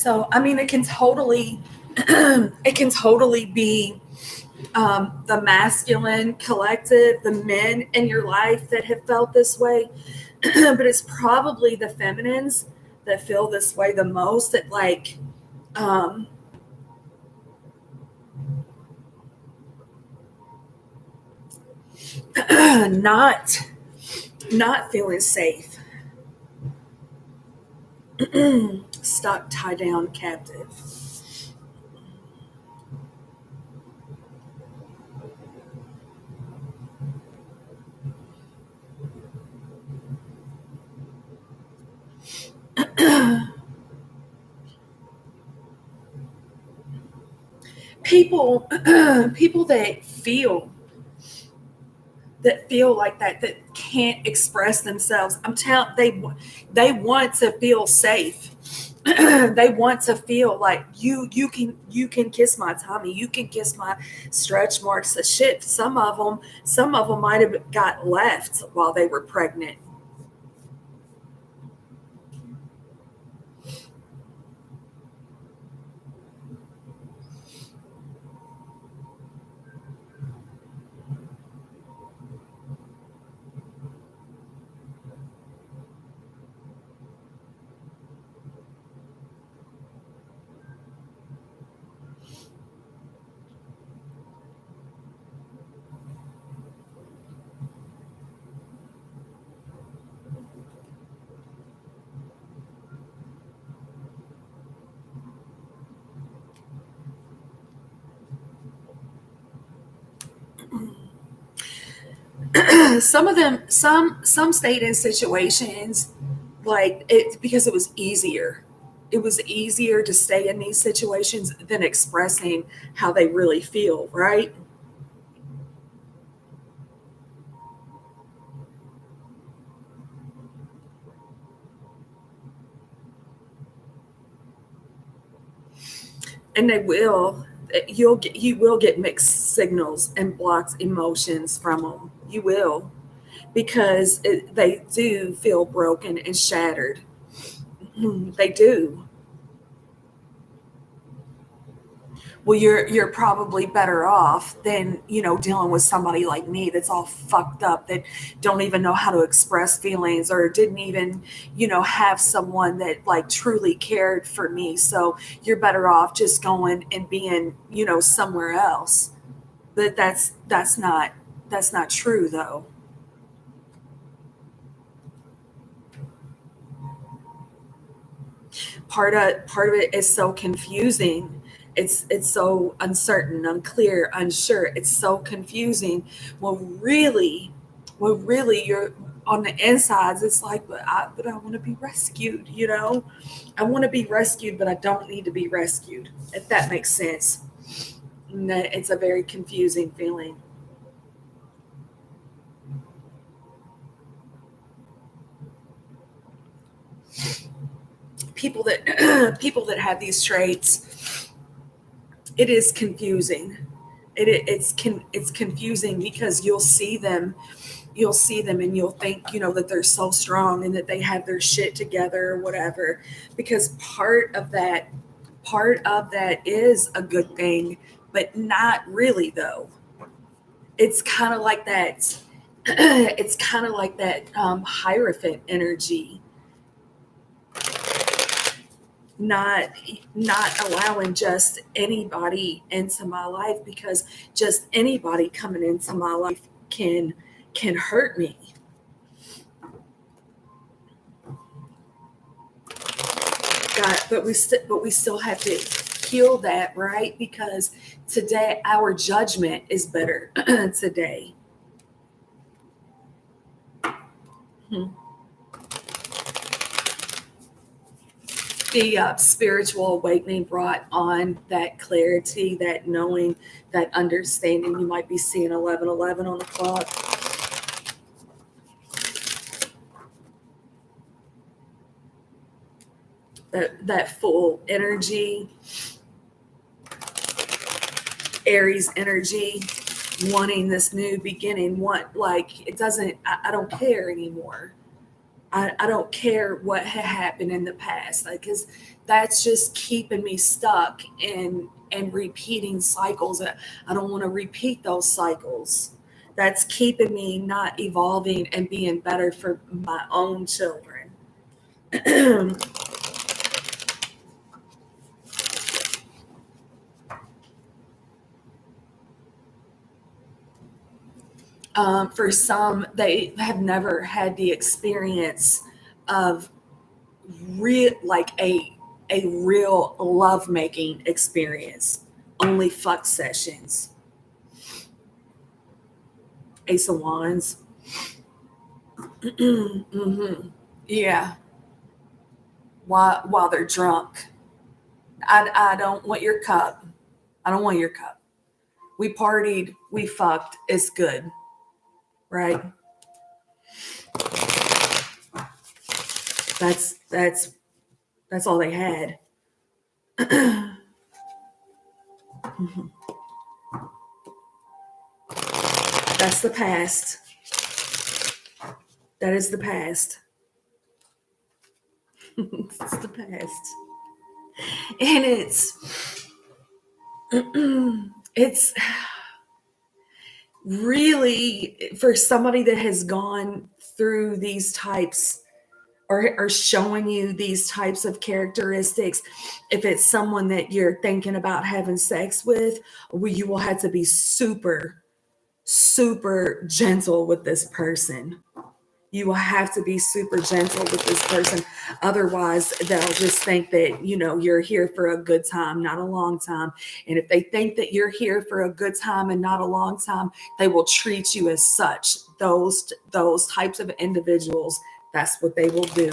So I mean, it can totally, it can totally be the masculine collective, the men in your life that have felt this way, but it's probably the feminines that feel this way the most. That like, um, not not feeling safe, stuck, tied down, captive. People, people that feel like that can't express themselves. I'm telling they want to feel safe. They want to feel like you can kiss my tummy, you can kiss my stretch marks. The shit. Some of them might have got left while they were pregnant. Some of them, some stayed in situations like it because it was easier. It was easier to stay in these situations than expressing how they really feel, right? And they will. You will get mixed signals and blocked emotions from them. You will, because they do feel broken and shattered. They do. Well, you're probably better off than dealing with somebody like me that's all fucked up, that don't even know how to express feelings, or didn't even have someone that like truly cared for me. So you're better off just going and being somewhere else. But that's not true though. Part of it is so confusing. It's so uncertain, unclear, unsure. It's so confusing. Well really you're on the insides. It's like, but I want to be rescued. I want to be rescued, but I don't need to be rescued, if that makes sense. And it's a very confusing feeling. People that have these traits, it is confusing. It's confusing because you'll see them and you'll think that they're so strong and that they have their shit together or whatever, because part of that is a good thing, but not really though. It's kind of like that. It's kind of like that hierophant energy, not not allowing just anybody into my life, because just anybody coming into my life can hurt me. But we still have to heal that, right? Because today our judgment is better today. Hmm. The spiritual awakening brought on that clarity, that knowing, that understanding. You might be seeing 11:11 on the clock. That full energy, Aries energy, wanting this new beginning. Want, like, it doesn't. I don't care anymore. I don't care what had happened in the past, because that's just keeping me stuck in repeating cycles. I don't want to repeat those cycles. That's keeping me not evolving and being better for my own children. For some, they have never had the experience of real, like a real love making experience. Only fuck sessions. Ace of Wands. Mm-hmm. Yeah, while they're drunk. I don't want your cup. I don't want your cup. We partied, we fucked. It's good, right? That's all they had. That's the past. That is the past. It's the past, and it's really, for somebody that has gone through these types, or showing you these types of characteristics. If it's someone that you're thinking about having sex with, you will have to be super, super gentle with this person. You will have to be super gentle with this person. Otherwise, they'll just think that, you're here for a good time, not a long time. And if they think that you're here for a good time and not a long time, they will treat you as such. Those types of individuals, that's what they will do.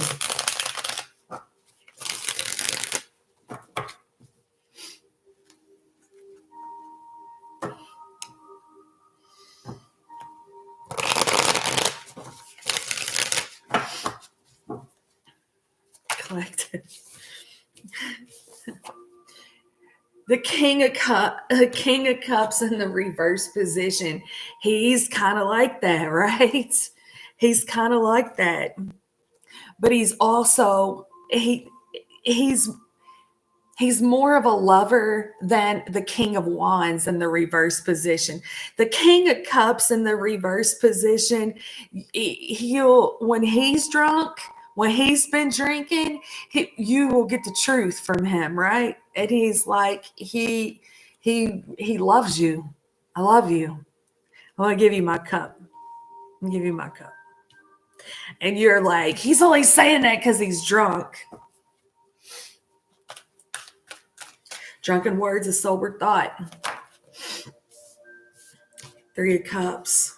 Collective. King of Cups in the reverse position. He's kind of like that, right? He's kind of like that, but he's also he's he's more of a lover than the King of Wands in the reverse position. The King of Cups in the reverse position, he'll, when he's drunk, when he's been drinking, you will get the truth from him, right? And he's like, he loves you. I love you. I want to give you my cup. I'll give you my cup. And you're like, he's only saying that because he's drunk. Drunken words, a sober thought. Three of Cups.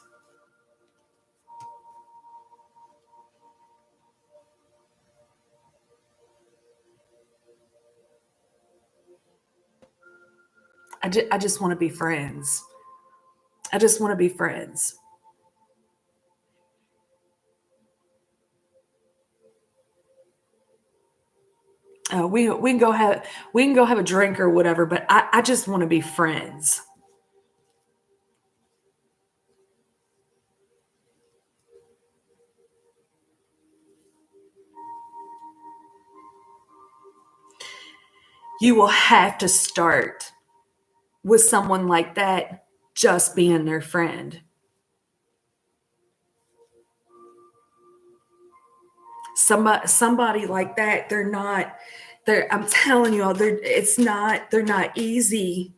I just want to be friends. I just want to be friends. We can go have a drink or whatever, but I just want to be friends. You will have to start with someone like that just being their friend. Somebody like that, I'm telling you all, they're not easy.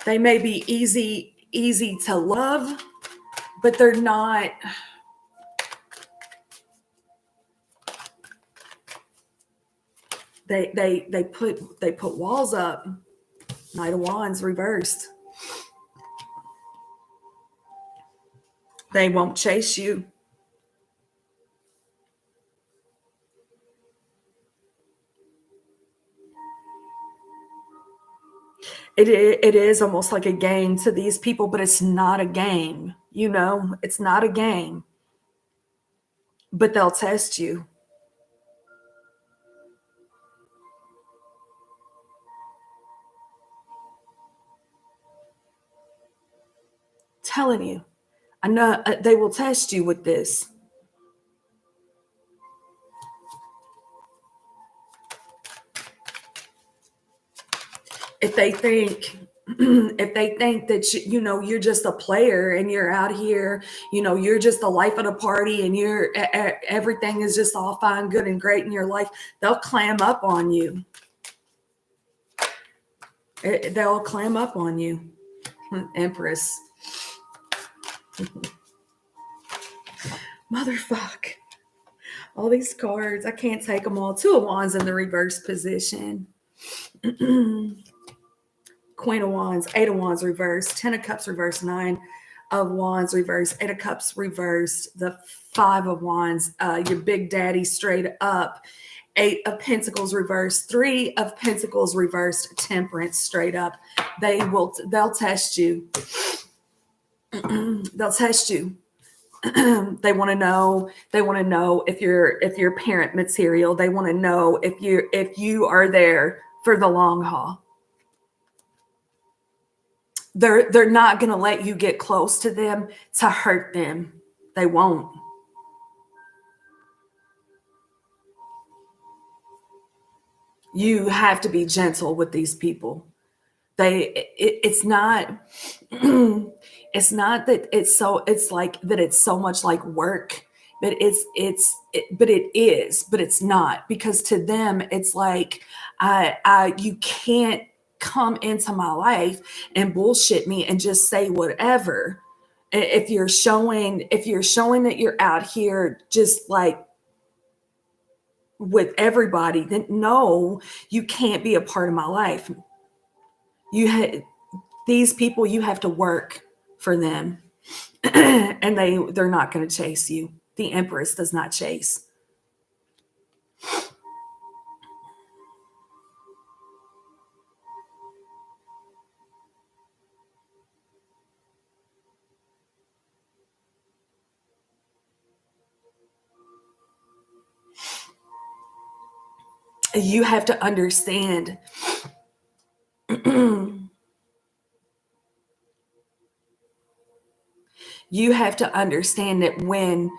They may be easy to love, but they're not. They put walls up. Knight of Wands reversed. They won't chase you. It is almost like a game to these people, but it's not a game. It's not a game. But they'll test you. Telling you. I know they will test you with this. if they think if they think that you're just a player and you're out here, you're just the life of the party and everything is just all fine, good, and great in your life, they'll clam up on you. They'll clam up on you, Empress. Motherfuck. All these cards, I can't take them all. Two of Wands in the reverse position. Queen of Wands, Eight of Wands reversed, Ten of Cups reversed, Nine of Wands reversed, Eight of Cups reversed, the Five of Wands, your big daddy straight up, Eight of Pentacles reversed, Three of Pentacles reversed, Temperance straight up. They'll test you. They'll test you. They want to know if you're parent material. They want to know if you are there for the long haul. They're not going to let you get close to them to hurt them. They won't. You have to be gentle with these people. It's not it's not that it's like that it's so much like work, but it is, but it's not, because to them it's like you can't come into my life and bullshit me and just say whatever. If you're showing that you're out here just like with everybody, then no, you can't be a part of my life. These people, you have to work for them. And they're not going to chase you. The Empress does not chase. You have to understand. You have to understand that when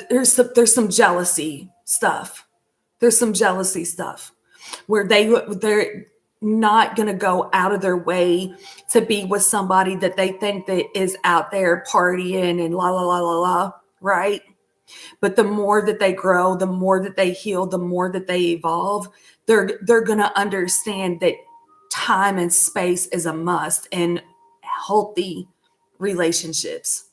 there's some jealousy stuff. There's some jealousy stuff where they're not going to go out of their way to be with somebody that they think that is out there partying and la la la la la, right? But the more that they grow, the more that they heal, the more that they evolve, they're going to understand that time and space is a must in healthy relationships.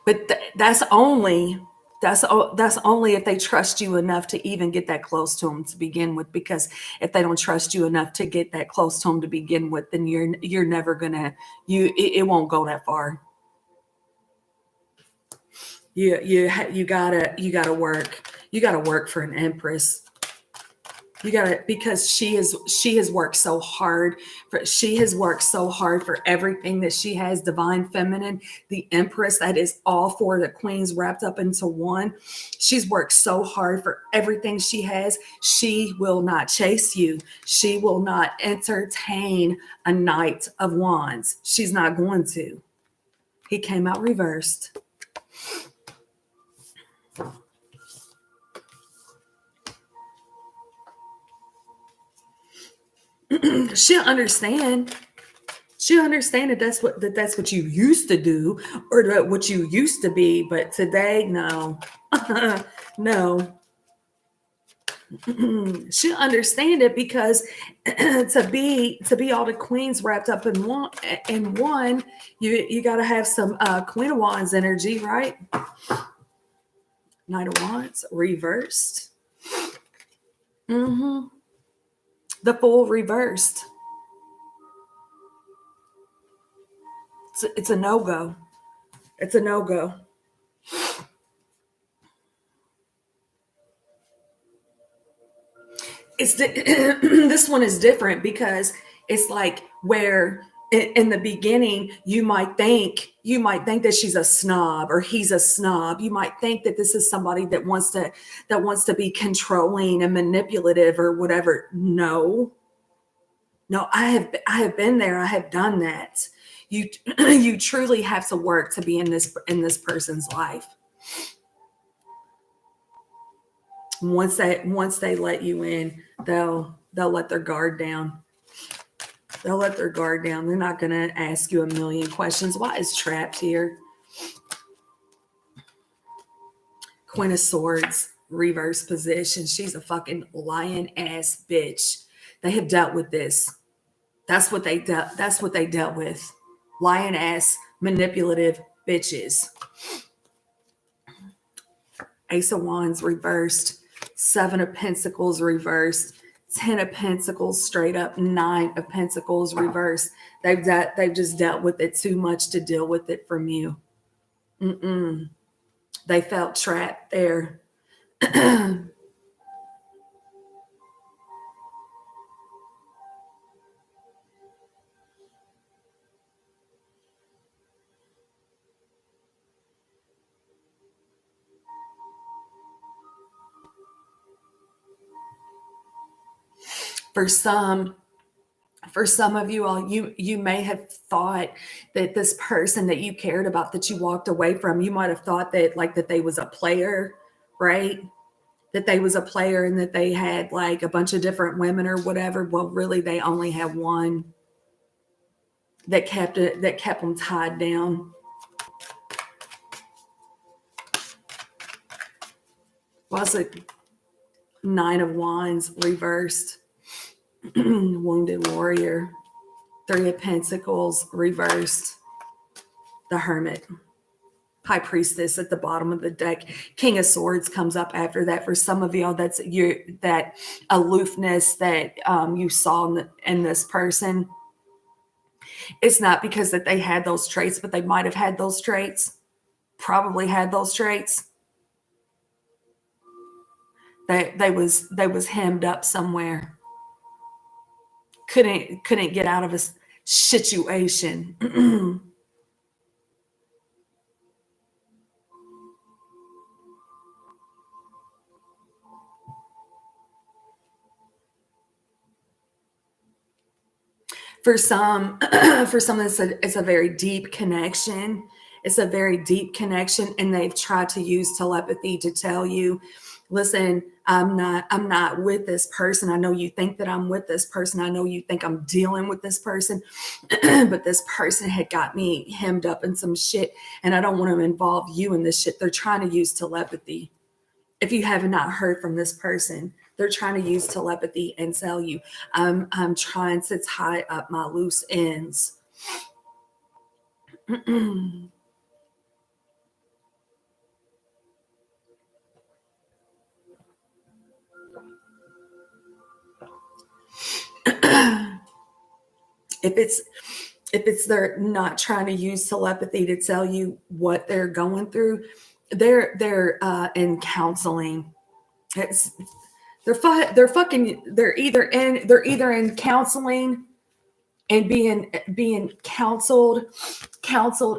But that's only if they trust you enough to even get that close to them to begin with. Because if they don't trust you enough to get that close to them to begin with, then you're never gonna it won't go that far. You gotta work for an Empress. You gotta, because she has worked so hard for everything that she has. Divine Feminine, the Empress, that is all four of the queens wrapped up into one. She's worked so hard for everything she has. She will not chase you. She will not entertain a Knight of Wands. She's not going to. He came out reversed. She'll understand. She'll understand that that's what you used to do, or that what you used to be. But today, no, no. She'll understand it, because to be all the queens wrapped up in one, you got to have some Queen of Wands energy, right? Knight of Wands reversed. The Fool reversed. It's a no-go. It's a no-go. This one is different, because it's like where in the beginning you might think that she's a snob or he's a snob. You might think that this is somebody that wants to be controlling and manipulative or whatever. No, I have been there. I have done that. You you truly have to work to be in this person's life. Once they let you in, they'll let their guard down. They'll let their guard down. They're not going to ask you a million questions. Why is trapped here? Queen of Swords, reverse position. She's a fucking lion ass bitch. They have dealt with this. That's what they dealt with. Lion ass manipulative bitches. Ace of Wands reversed. 7 of Pentacles reversed. 10 of Pentacles straight up. 9 of Pentacles reversed. They've just dealt with it too much to deal with it from you. They felt trapped there. For some of you all, you may have thought that this person that you cared about, that you walked away from, you might have thought that that they was a player, right? That they was a player and that they had like a bunch of different women or whatever. Well, really, they only had one that kept them tied down. Was it 9 of Wands reversed? Wounded warrior. 3 of Pentacles reversed. The Hermit. High Priestess at the bottom of the deck. King of Swords comes up after that. For some of y'all, that's that aloofness that you saw in this person. It's not because that they had those traits, but they might have had those traits. Probably had those traits. They was hemmed up somewhere. Couldn't get out of a situation. For some, it's a very deep connection. It's a very deep connection, and they've tried to use telepathy to tell you, listen, I'm not with this person. I know you think that I'm with this person. I know you think I'm dealing with this person, but this person had got me hemmed up in some shit, and I don't want to involve you in this shit. They're trying to use telepathy. If you have not heard from this person, they're trying to use telepathy and tell you, I'm trying to tie up my loose ends. If it's they're not trying to use telepathy to tell you what they're going through, they're in counseling. They're either in counseling and being counseled,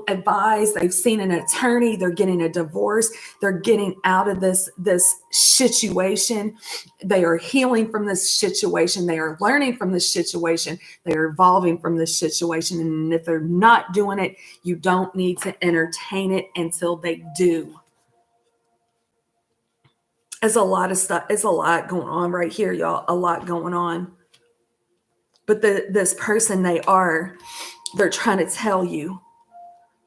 advised. They've seen an attorney. They're getting a divorce. They're getting out of this situation. They are healing from this situation. They are learning from this situation. They are evolving from this situation. And if they're not doing it, you don't need to entertain it until they do. There's a lot of stuff. It's a lot going on right here, y'all. A lot going on. But this person, they're trying to tell you.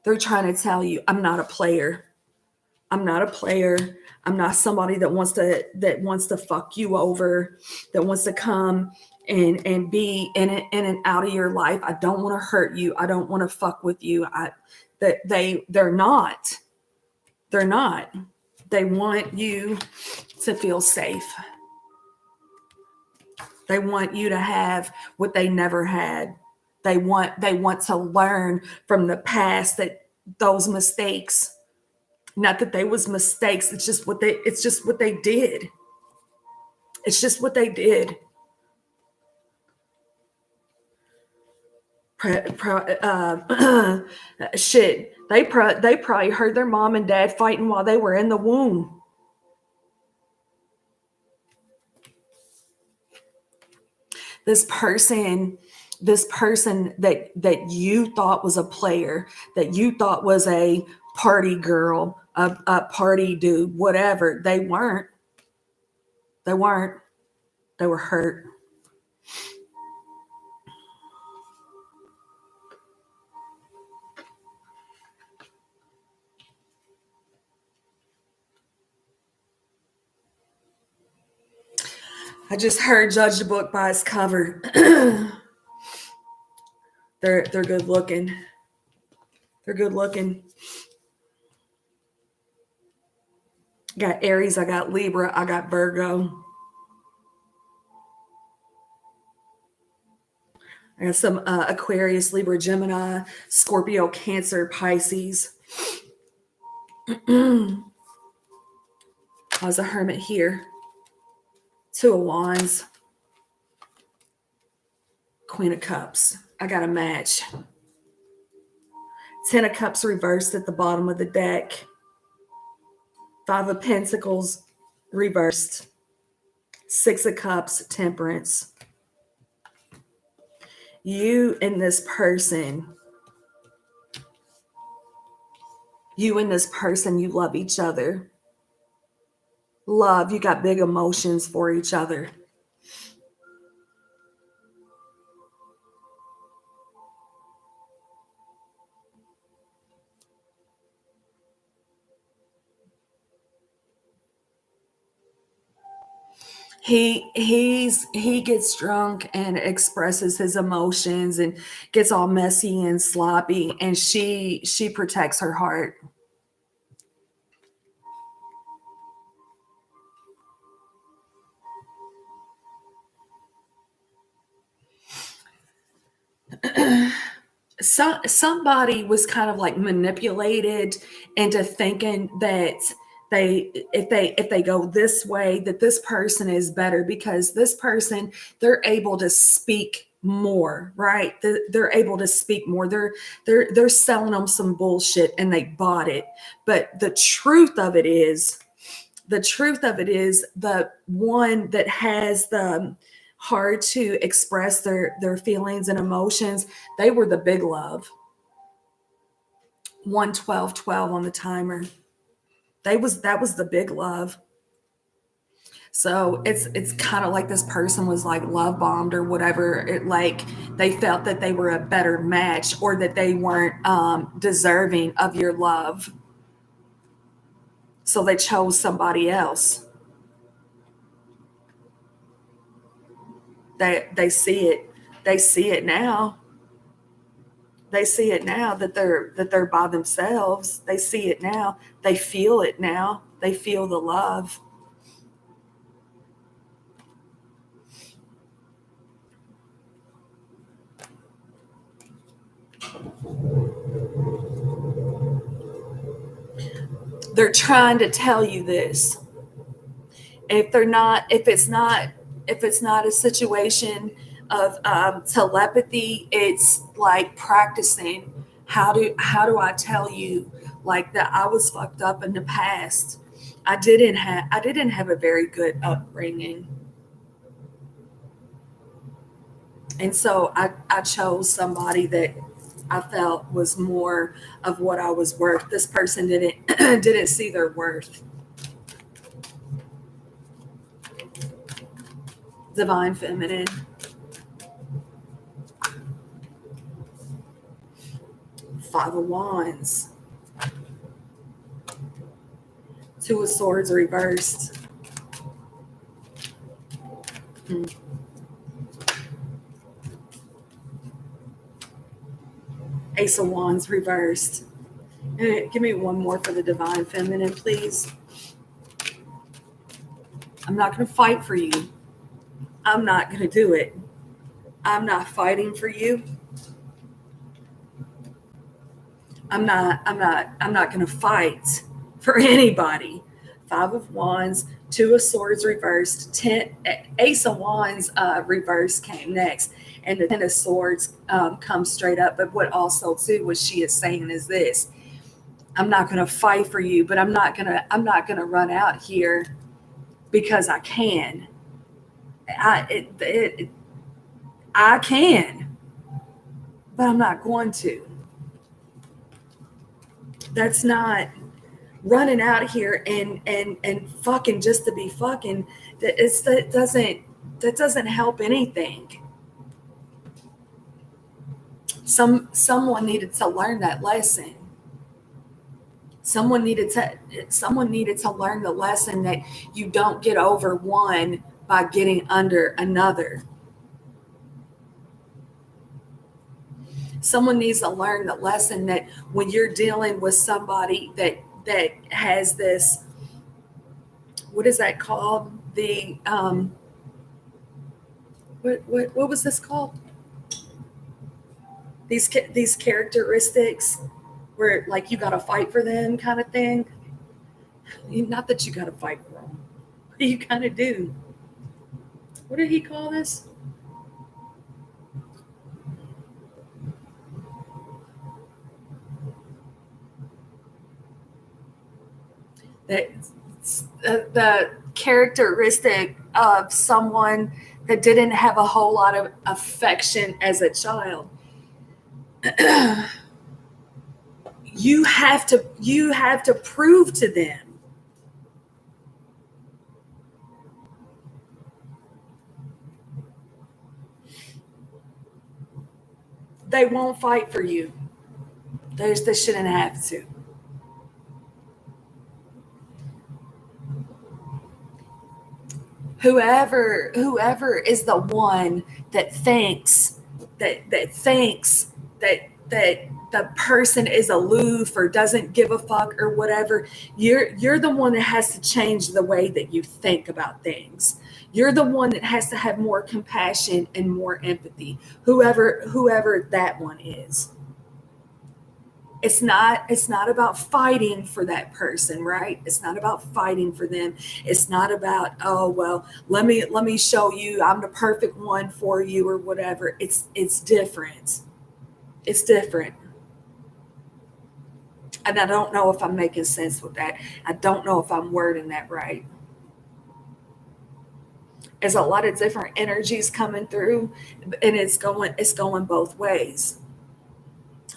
They're trying to tell you, I'm not a player. I'm not a player. I'm not somebody that wants to fuck you over, that wants to come and be in and out of your life. I don't want to hurt you. I don't want to fuck with you. They're not. They're not. They want you to feel safe. They want you to have what they never had. They want to learn from the past, that those mistakes, not that they was mistakes. It's just what they did. It's just what they did. Shit. They probably heard their mom and dad fighting while they were in the womb. This person this person that you thought was a player, that you thought was a party girl, a party dude, whatever. They weren't. They weren't. They were hurt. I just heard judge the book by its cover. They're good looking. They're good looking. I got Aries, I got Libra, I got Virgo. I got some Aquarius, Libra, Gemini, Scorpio, Cancer, Pisces. I was a Hermit here. Two of Wands. Queen of Cups. I got a match. 10 of Cups reversed at the bottom of the deck. 5 of Pentacles reversed. 6 of Cups, Temperance. You and this person, you love each other. Love, you got big emotions for each other. He gets drunk and expresses his emotions and gets all messy and sloppy, and she protects her heart. Somebody was kind of like manipulated into thinking that if they go this way, that this person is better, because this person, they're able to speak more, right? They're able to speak more. They're selling them some bullshit and they bought it. But the truth of it is the one that has the hard to express their feelings and emotions, they were the big love. 11212 on the timer. That was the big love. So it's kind of like this person was like love bombed or whatever. It, like they felt that they were a better match, or that they weren't deserving of your love. So they chose somebody else. They see it. They see it now. They see it now that they're by themselves. They see it now. They feel it now. They feel the love. They're trying to tell you this. If it's not a situation of telepathy, it's like practicing. How do I tell you like that I was fucked up in the past? I didn't have a very good upbringing. And so I chose somebody that I felt was more of what I was worth. This person didn't see their worth. Divine Feminine. Five of Wands. Two of Swords reversed. Ace of Wands reversed. Give me one more for the Divine Feminine, please. I'm not going to fight for you. I'm not going to do it. I'm not fighting for you. I'm not going to fight for anybody. Five of Wands, Two of Swords reversed, Ace of Wands reversed came next, and the Ten of Swords comes straight up. But what also too, what she is saying is this: I'm not going to fight for you, but I'm not gonna run out here because I can. I can. but I'm not going to. That's not running out here and fucking just to be fucking. That doesn't help anything. Someone needed to learn that lesson. Someone needed to learn the lesson that you don't get over one by getting under another. Someone needs to learn the lesson that when you're dealing with somebody that has this, what is that called? The what was this called? These characteristics where like you got to fight for them kind of thing. Not that you got to fight for them, but you kind of do. What did he call this? That the characteristic of someone that didn't have a whole lot of affection as a child. You have to prove to them. They won't fight for you. They shouldn't have to. Whoever is the one that thinks that the person is aloof or doesn't give a fuck or whatever, you're the one that has to change the way that you think about things. You're the one that has to have more compassion and more empathy. Whoever that one is. It's not about fighting for that person, right? It's not about fighting for them. It's not about, oh well, let me show you I'm the perfect one for you or whatever. It's different. It's different. And I don't know if I'm making sense with that. I don't know if I'm wording that right. There's a lot of different energies coming through, and it's going both ways.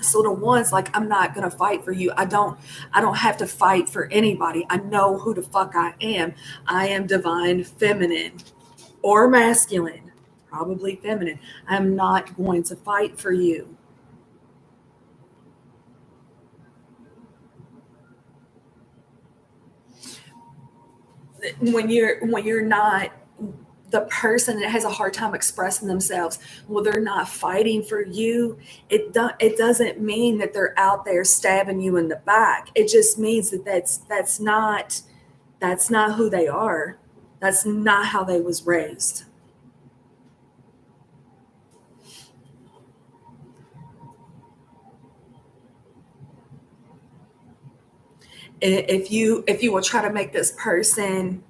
So the ones like, I'm not gonna fight for you. I don't have to fight for anybody. I know who the fuck I am. I am divine feminine or masculine, probably feminine. I'm not going to fight for you. When you're not the person that has a hard time expressing themselves, well, they're not fighting for you. It doesn't mean that they're out there stabbing you in the back. It just means that that's not who they are. That's not how they was raised. If you will try to make this person.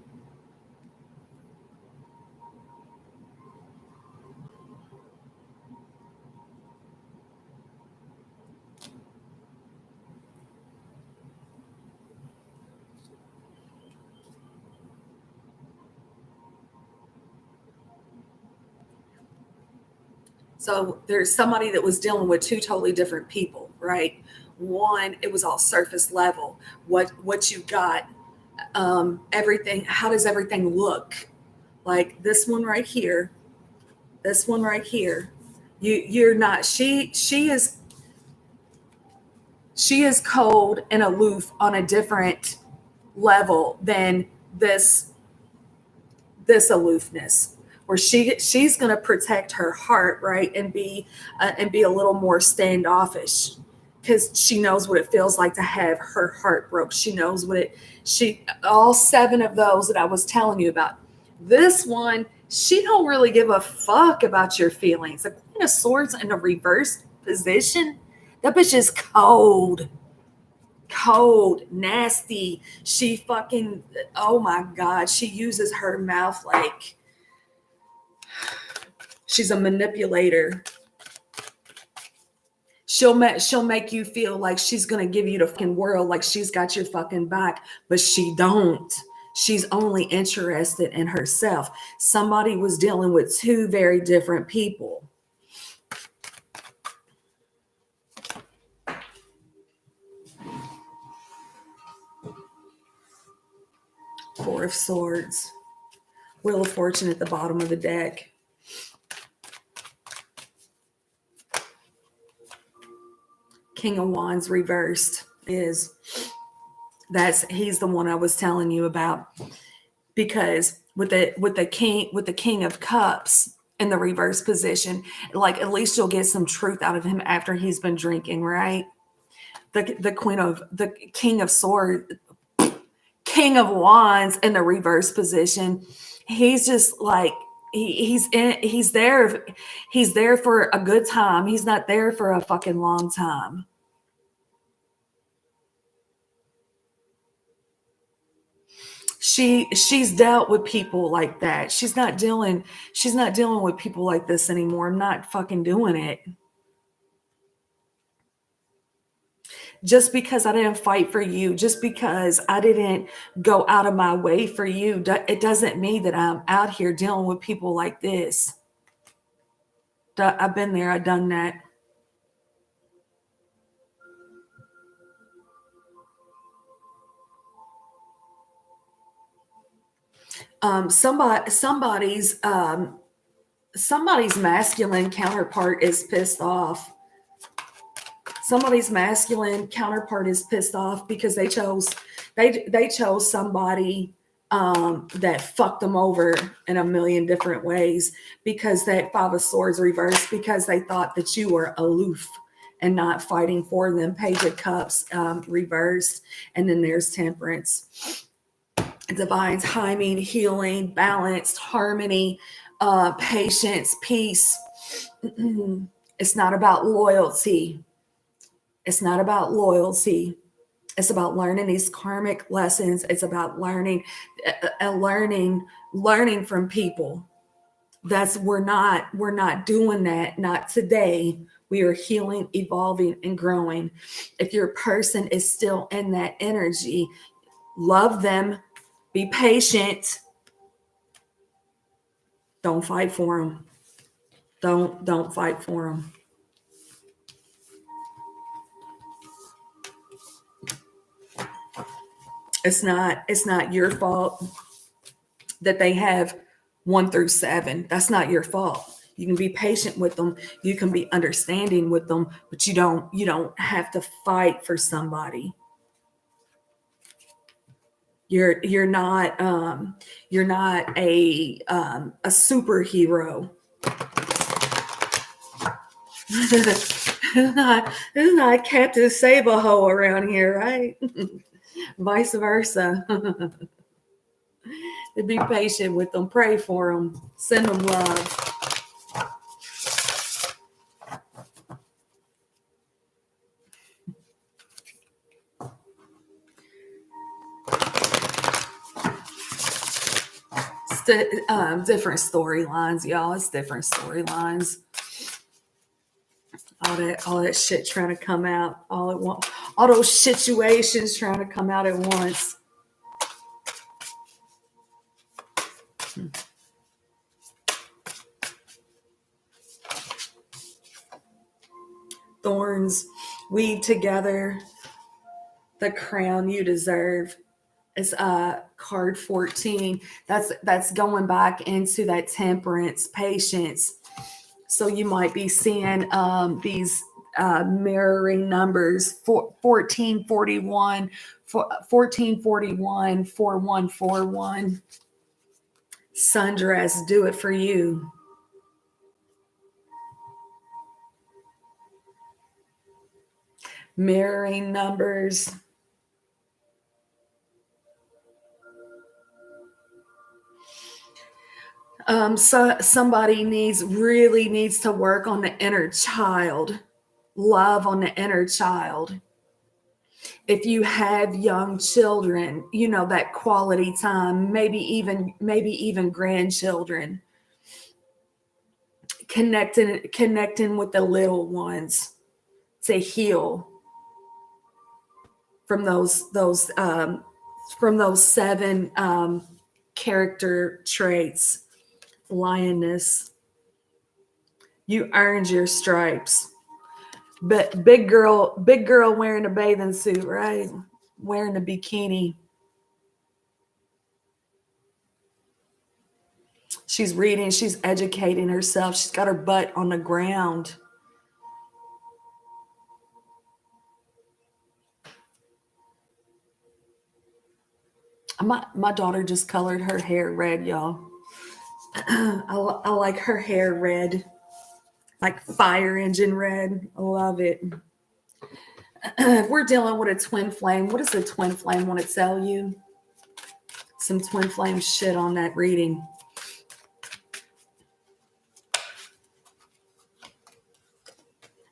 So there's somebody that was dealing with two totally different people, right? One, it was all surface level. What you got, everything. How does everything look? Like this one right here, this one right here. You're not. She is cold and aloof on a different level than this this aloofness, where she's going to protect her heart, right, and be a little more standoffish because she knows what it feels like to have her heart broke. She knows what it she all seven of those that I was telling you about. This one, she don't really give a fuck about your feelings. The Queen of Swords in a reverse position, that bitch is cold, nasty. She fucking, oh my God, she uses her mouth like she's a manipulator. She'll make you feel like she's gonna give you the fucking world, like she's got your fucking back, but she don't. She's only interested in herself. Somebody was dealing with two very different people. Four of Swords. Wheel of Fortune at the bottom of the deck. King of Wands reversed is he's the one I was telling you about, because with the king of cups in the reverse position, like at least you'll get some truth out of him after he's been drinking, right? The king of swords, king of wands in the reverse position, he's just like he's there for a good time. He's not there for a fucking long time. She's dealt with people like that. She's not dealing with people like this anymore. I'm not fucking doing it. Just because I didn't fight for you, just because I didn't go out of my way for you, it doesn't mean that I'm out here dealing with people like this. I've been there, I've done that. Somebody's masculine counterpart is pissed off. Somebody's masculine counterpart is pissed off because they chose somebody that fucked them over in a million different ways, because that Five of Swords reversed, because they thought that you were aloof and not fighting for them. Page of Cups reversed, and then there's Temperance. Divine timing, healing, balanced, harmony, patience, peace. It's not about loyalty. It's not about loyalty. It's about learning these karmic lessons. It's about learning from people. We're not doing that. Not today. We are healing, evolving, and growing. If your person is still in that energy, love them, be patient. Don't fight for them. Don't fight for them. It's not your fault that they have 1 through 7. That's not your fault. You can be patient with them. You can be understanding with them, but you don't have to fight for somebody. You're not a superhero. This is not Captain Save-A-Ho around here, right? Vice versa. To be patient with them, pray for them, send them love. Different storylines, y'all. It's different storylines. All that shit trying to come out all at once. All those situations trying to come out at once. Thorns weave together the crown you deserve. It's card 14. That's going back into that temperance, patience. So you might be seeing these mirroring numbers: 1441, 1441, 4141. Sundress, do it for you. Mirroring numbers. So somebody really needs to work on the inner child, love on the inner child. If you have young children, that quality time, maybe even grandchildren, connecting with the little ones to heal from those 7 character traits. Lioness, you earned your stripes. But big girl wearing a bathing suit, right? Wearing a bikini. She's reading, she's educating herself. She's got her butt on the ground. My daughter just colored her hair red, y'all. I like her hair red, like fire engine red. I love it. If we're dealing with a twin flame, what does a twin flame want to tell you? Some twin flame shit on that reading.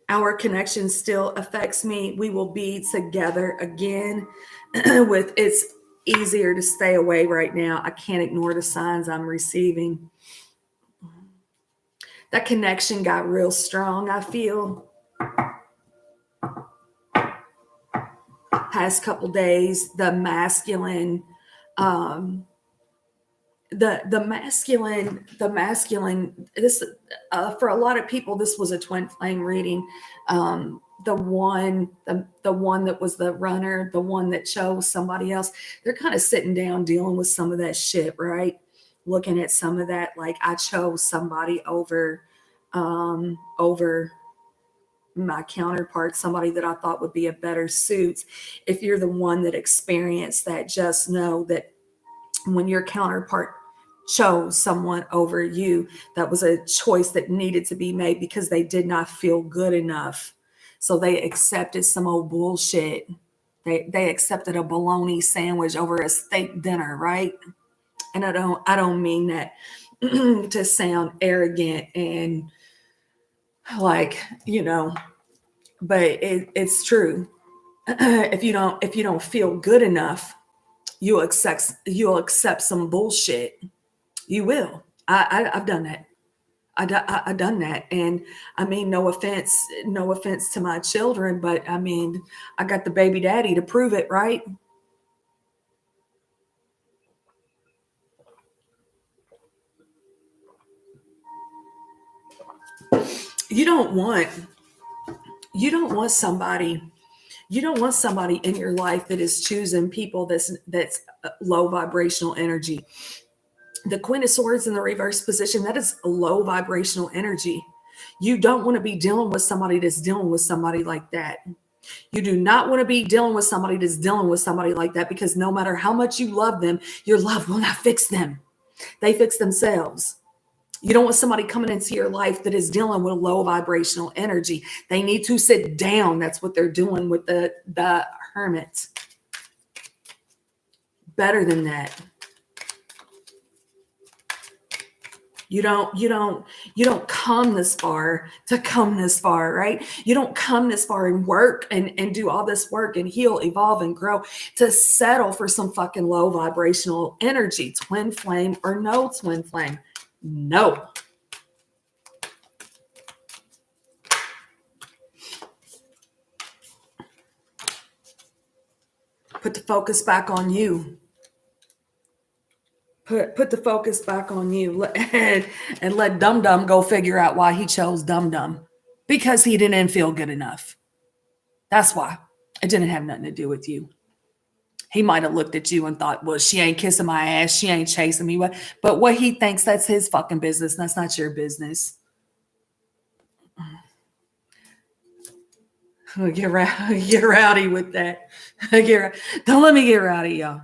Our connection still affects me. We will be together again. With it's easier to stay away right now. I can't ignore the signs I'm receiving. That connection got real strong, I feel. Past couple days, the masculine, the masculine. This for a lot of people, this was a twin flame reading. The one that was the runner, the one that chose somebody else. They're kind of sitting down, dealing with some of that shit, right? Looking at some of that, like I chose somebody over my counterpart, somebody that I thought would be a better suit. If you're the one that experienced that, just know that when your counterpart chose someone over you, that was a choice that needed to be made because they did not feel good enough. So they accepted some old bullshit. They accepted a bologna sandwich over a steak dinner, right? And I don't mean that to sound arrogant and like, but it's true. If you don't feel good enough, you'll accept some bullshit. You will. I've done that. I've done that, and I mean, no offense to my children, but I mean, I got the baby daddy to prove it, right? You don't want you don't want somebody you don't want somebody in your life that is choosing people that's low vibrational energy. The Queen of Swords in the reverse position, that is low vibrational energy. You don't want to be dealing with somebody that's dealing with somebody like that. You do not want to be dealing with somebody that's dealing with somebody like that, because no matter how much you love them, your love will not fix them. They fix themselves. You don't want somebody coming into your life that is dealing with low vibrational energy. They need to sit down. That's what they're doing with the Hermit. Better than that. You don't come this far to come this far, right? You don't come this far and work and do all this work and heal, evolve, and grow to settle for some fucking low vibrational energy, twin flame or no twin flame. No. Put the focus back on you. Put the focus back on you, and let Dum Dum go figure out why he chose Dum Dum, because he didn't feel good enough. That's why. It didn't have nothing to do with you. He might have looked at you and thought, well, she ain't kissing my ass, she ain't chasing me. But what he thinks, that's his fucking business. That's not your business. Get rowdy with that. Don't let me get rowdy, y'all.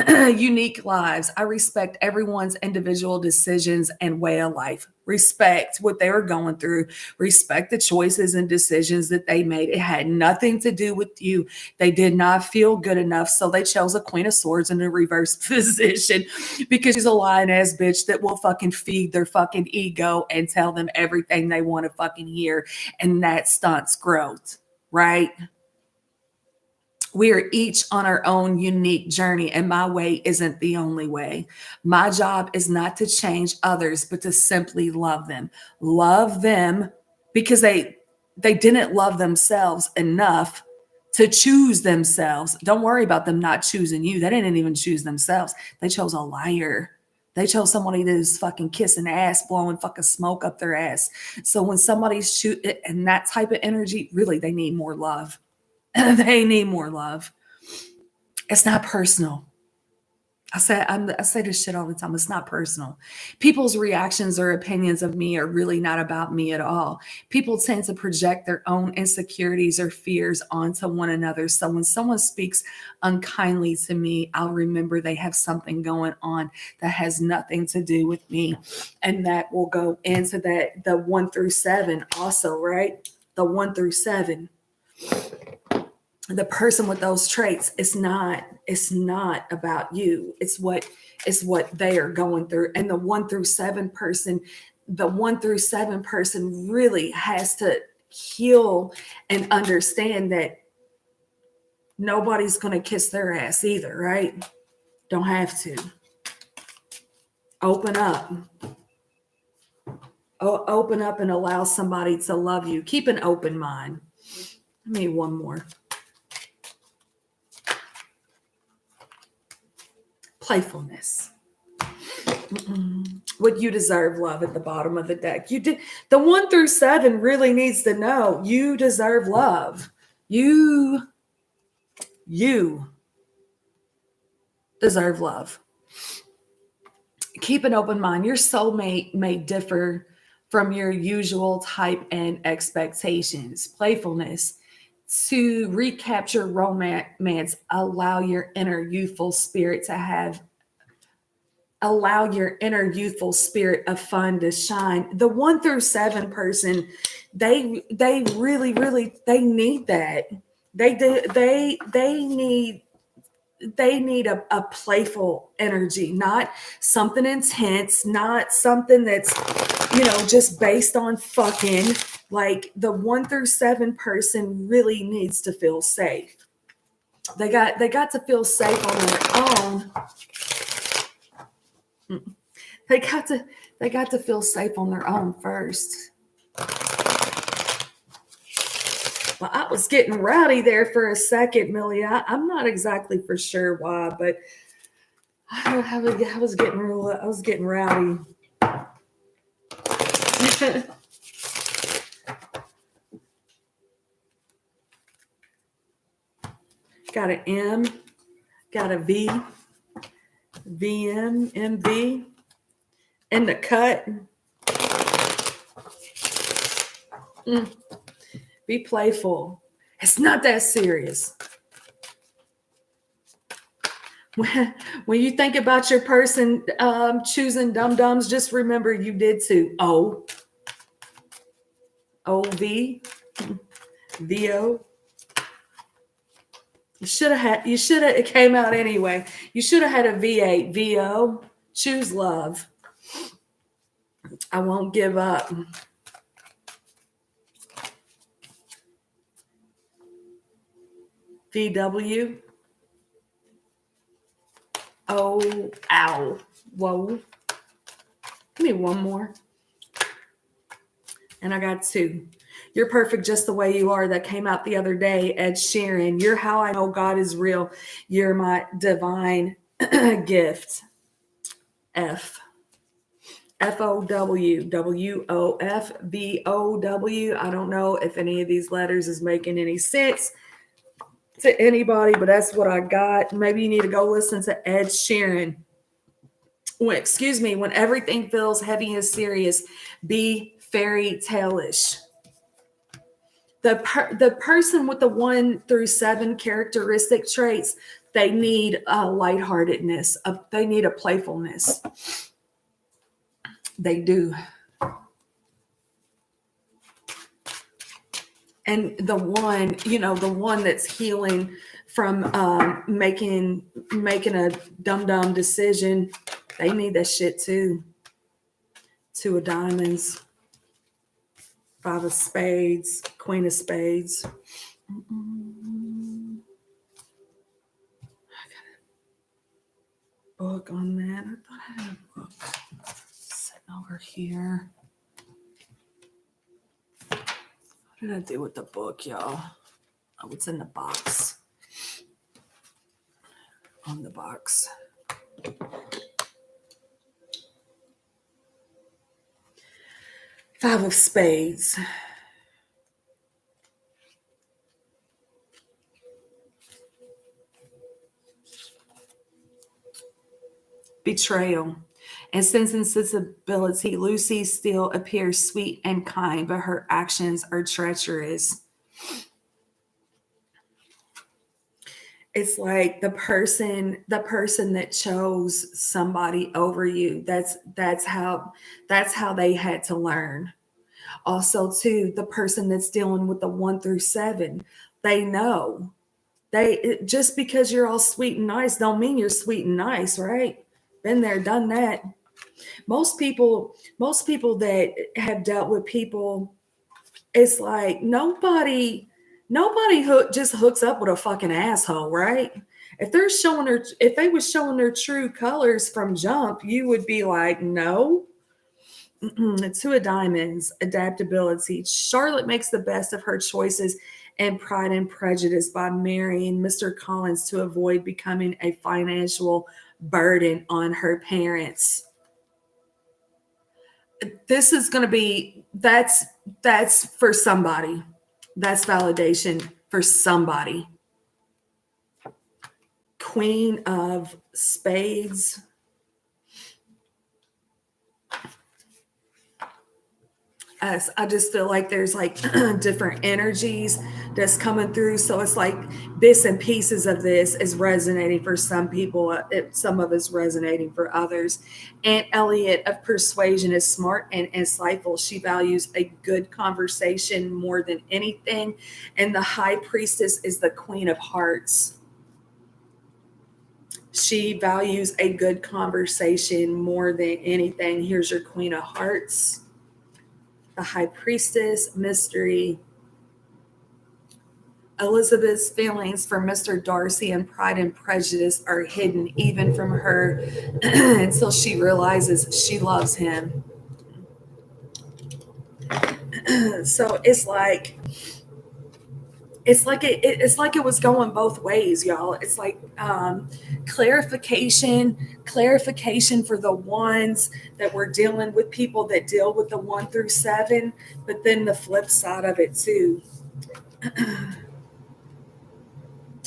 Unique lives. I respect everyone's individual decisions and way of life. Respect what they were going through. Respect the choices and decisions that they made. It had nothing to do with you. They did not feel good enough, so they chose a Queen of Swords in a reverse position because she's a lying ass bitch that will fucking feed their fucking ego and tell them everything they want to fucking hear, and that stunts growth, right? We are each on our own unique journey, and my way isn't the only way. My job is not to change others, but to simply love them. Love them because they didn't love themselves enough to choose themselves. Don't worry about them not choosing you. They didn't even choose themselves. They chose a liar. They chose somebody that is fucking kissing ass, blowing fucking smoke up their ass. So when somebody's and that type of energy, really, they need more love. They need more love. It's not personal. I say this shit all the time. It's not personal. People's reactions or opinions of me are really not about me at all. People tend to project their own insecurities or fears onto one another. So when someone speaks unkindly to me, I'll remember they have something going on that has nothing to do with me. And that will go into that, the 1 through 7 also, right? The 1 through 7, the person with those traits, it's not about you. It's what they are going through. And the 1 through 7 person really has to heal and understand that nobody's going to kiss their ass either, right? Don't have to. Open up. Open up and allow somebody to love you. Keep an open mind. Let me one more. Playfulness. Would you deserve love at the bottom of the deck? You did. The 1 through 7 really needs to know you deserve love. You deserve love. Keep an open mind. Your soulmate may differ from your usual type and expectations. Playfulness. To recapture romance, allow your inner youthful spirit of fun to shine. The 1 through 7 person, they really they need that. They do they need a playful energy, not something intense, not something that's just based on fucking. Like the 1 through 7 person really needs to feel safe. They got to feel safe on their own. They got to feel safe on their own first. Well, I was getting rowdy there for a second, Millie. I'm not exactly for sure why, but I was getting rowdy. Got an M, got a V, VM, MV, in the cut. Be playful. It's not that serious. When you think about your person choosing dum-dums, just remember you did too. O-V, V-O. It came out anyway. You should have had a V8, V-O. Choose love. I won't give up. VW. Oh, ow. Whoa. Give me one more. And I got 2. You're perfect just the way you are. That came out the other day. Ed Sheeran. You're how I know God is real. You're my divine gift. F. F-O-W. W-O-F-V-O-W. I don't know if any of these letters is making any sense to anybody, but that's what I got. Maybe you need to go listen to Ed Sheeran. When everything feels heavy and serious, be fairy tale-ish. The person with the 1 through 7 characteristic traits, they need a lightheartedness. They need a playfulness. They do. And the one that's healing from making a dumb decision, they need that shit too. 2 of diamonds, 5 of spades, Queen of spades. I got a book on that. I thought I had a book sitting over here. What did I do with the book, y'all? Oh, it's in the box. On the box. 5 of spades. betrayal. And since insensibility, Lucy still appears sweet and kind, but her actions are treacherous. It's like the person that chose somebody over you. That's how they had to learn. Also, too, the person that's dealing with the 1 through 7, they know just because you're all sweet and nice don't mean you're sweet and nice, right? Been there, done that. Most people that have dealt with people, it's like nobody just hooks up with a fucking asshole, right? If they was showing their true colors from jump, you would be like, no. Two of diamonds, adaptability. Charlotte makes the best of her choices and Pride and Prejudice by marrying Mr. Collins to avoid becoming a financial burden on her parents. This is going to be that's for somebody. That's validation for somebody. Queen of Spades. As I just feel like there's like different energies that's coming through. So it's like bits and pieces of this is resonating for some people. Some of it's resonating for others. Aunt Elliot of Persuasion is smart and insightful. She values a good conversation more than anything. And the High Priestess is the Queen of Hearts. She values a good conversation more than anything. Here's your Queen of Hearts. The High Priestess, mystery. Elizabeth's feelings for Mr. Darcy and Pride and Prejudice are hidden even from her until she realizes she loves him. So it's like it was going both ways, y'all. It's like clarification for the ones that were dealing with people that deal with the 1 through 7, but then the flip side of it too.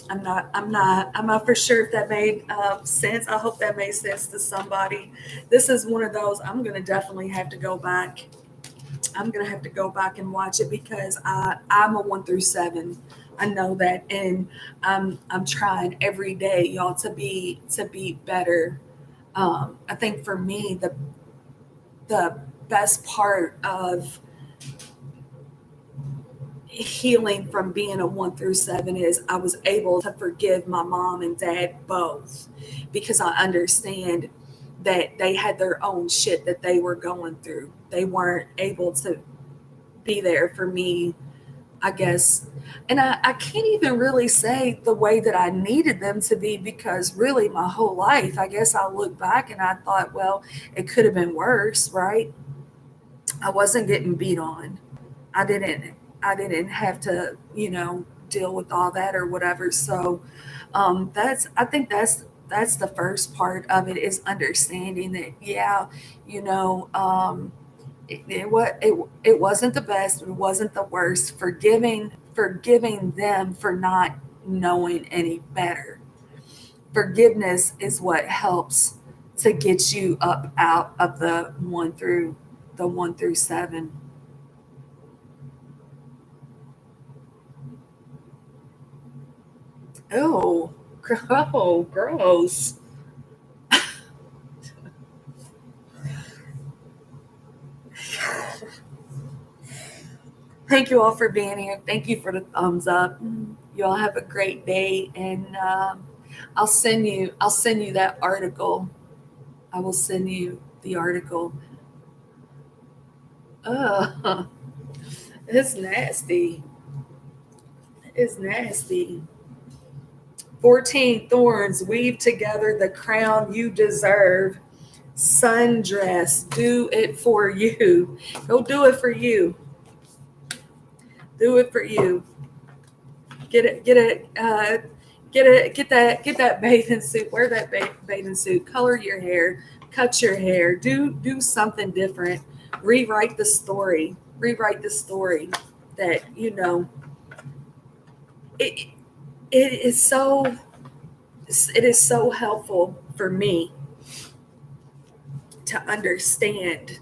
I'm not for sure if that made sense. I hope that made sense to somebody. This is one of those I'm going to definitely have to go back. I'm going to have to go back and watch it because I'm a 1 through 7. I know that, and I'm trying every day, y'all, to be better. I think for me, the best part of healing from being a 1 through 7 is I was able to forgive my mom and dad both, because I understand that they had their own shit that they were going through. They weren't able to be there for me, I guess. And I can't even really say the way that I needed them to be, because really my whole life, I guess I look back and I thought, well, it could have been worse, right? I wasn't getting beat on. I didn't I didn't have to, deal with all that or whatever. So that's I think that's the first part of it, is understanding that, yeah, you know, it wasn't the best, it wasn't the worst. Forgiving them for not knowing any better. Forgiveness is what helps to get you up out of the 1 through 7. Oh, oh, gross. Thank you all for being here. Thank you for the thumbs up. You all have a great day, and I'll send you that article. I will send you the article. Oh, it's nasty. It's nasty. 14 thorns weave together the crown you deserve. Sundress, do it for you. Go do it for you. Do it for you. Get it. Get it. Get that bathing suit. Wear that bathing suit. Color your hair. Cut your hair. Do something different. Rewrite the story. Rewrite the story. That it it is so it is so helpful for me to understand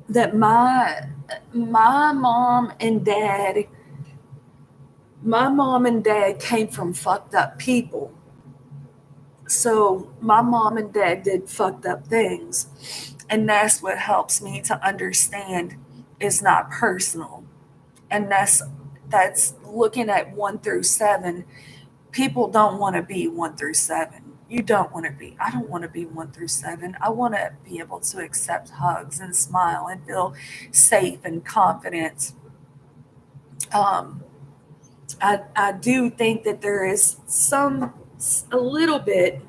that my mom and dad my mom and dad came from fucked up people. So my mom and dad did fucked up things. And that's what helps me to understand it's not personal. And that's looking at 1 through 7. People don't want to be 1 through 7. You don't want to be. I don't want to be 1 through 7. I want to be able to accept hugs and smile and feel safe and confident. Um, I do think that there is a little bit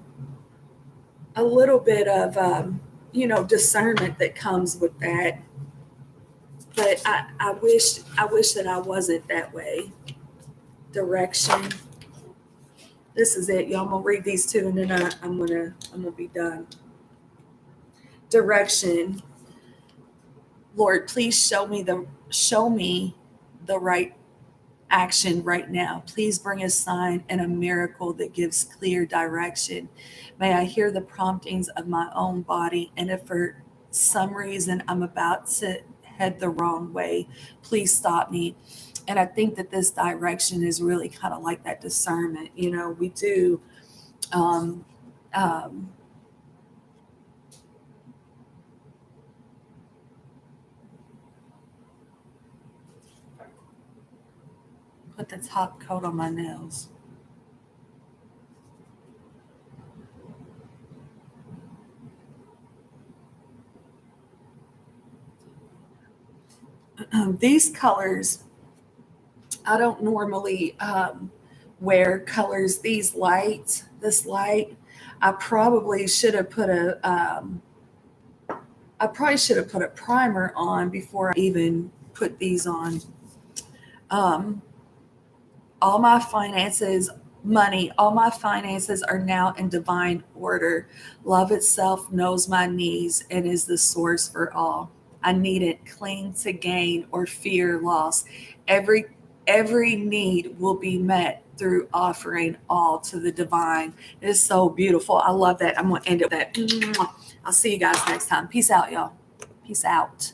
of discernment that comes with that, but I wish that I wasn't that way. Direction. This is it, y'all. I'm gonna read these two, and then I'm gonna be done. Direction. Lord, please show me the right action right now. Please bring a sign and a miracle that gives clear direction. May I hear the promptings of my own body, and if for some reason I'm about to head the wrong way, please stop me. And I think that this direction is really kind of like that discernment. We do. Um, um, put the top coat on my nails. These colors, I don't normally wear colors. This light, I probably should have put a primer on before I even put these on. Um, all my finances, money, all my finances are now in divine order. Love itself knows my needs and is the source for all. I needn't cling to gain or fear loss. Every every need will be met through offering all to the divine. It is so beautiful. I love that. I'm gonna end it with that. I'll see you guys next time. Peace out, y'all. Peace out.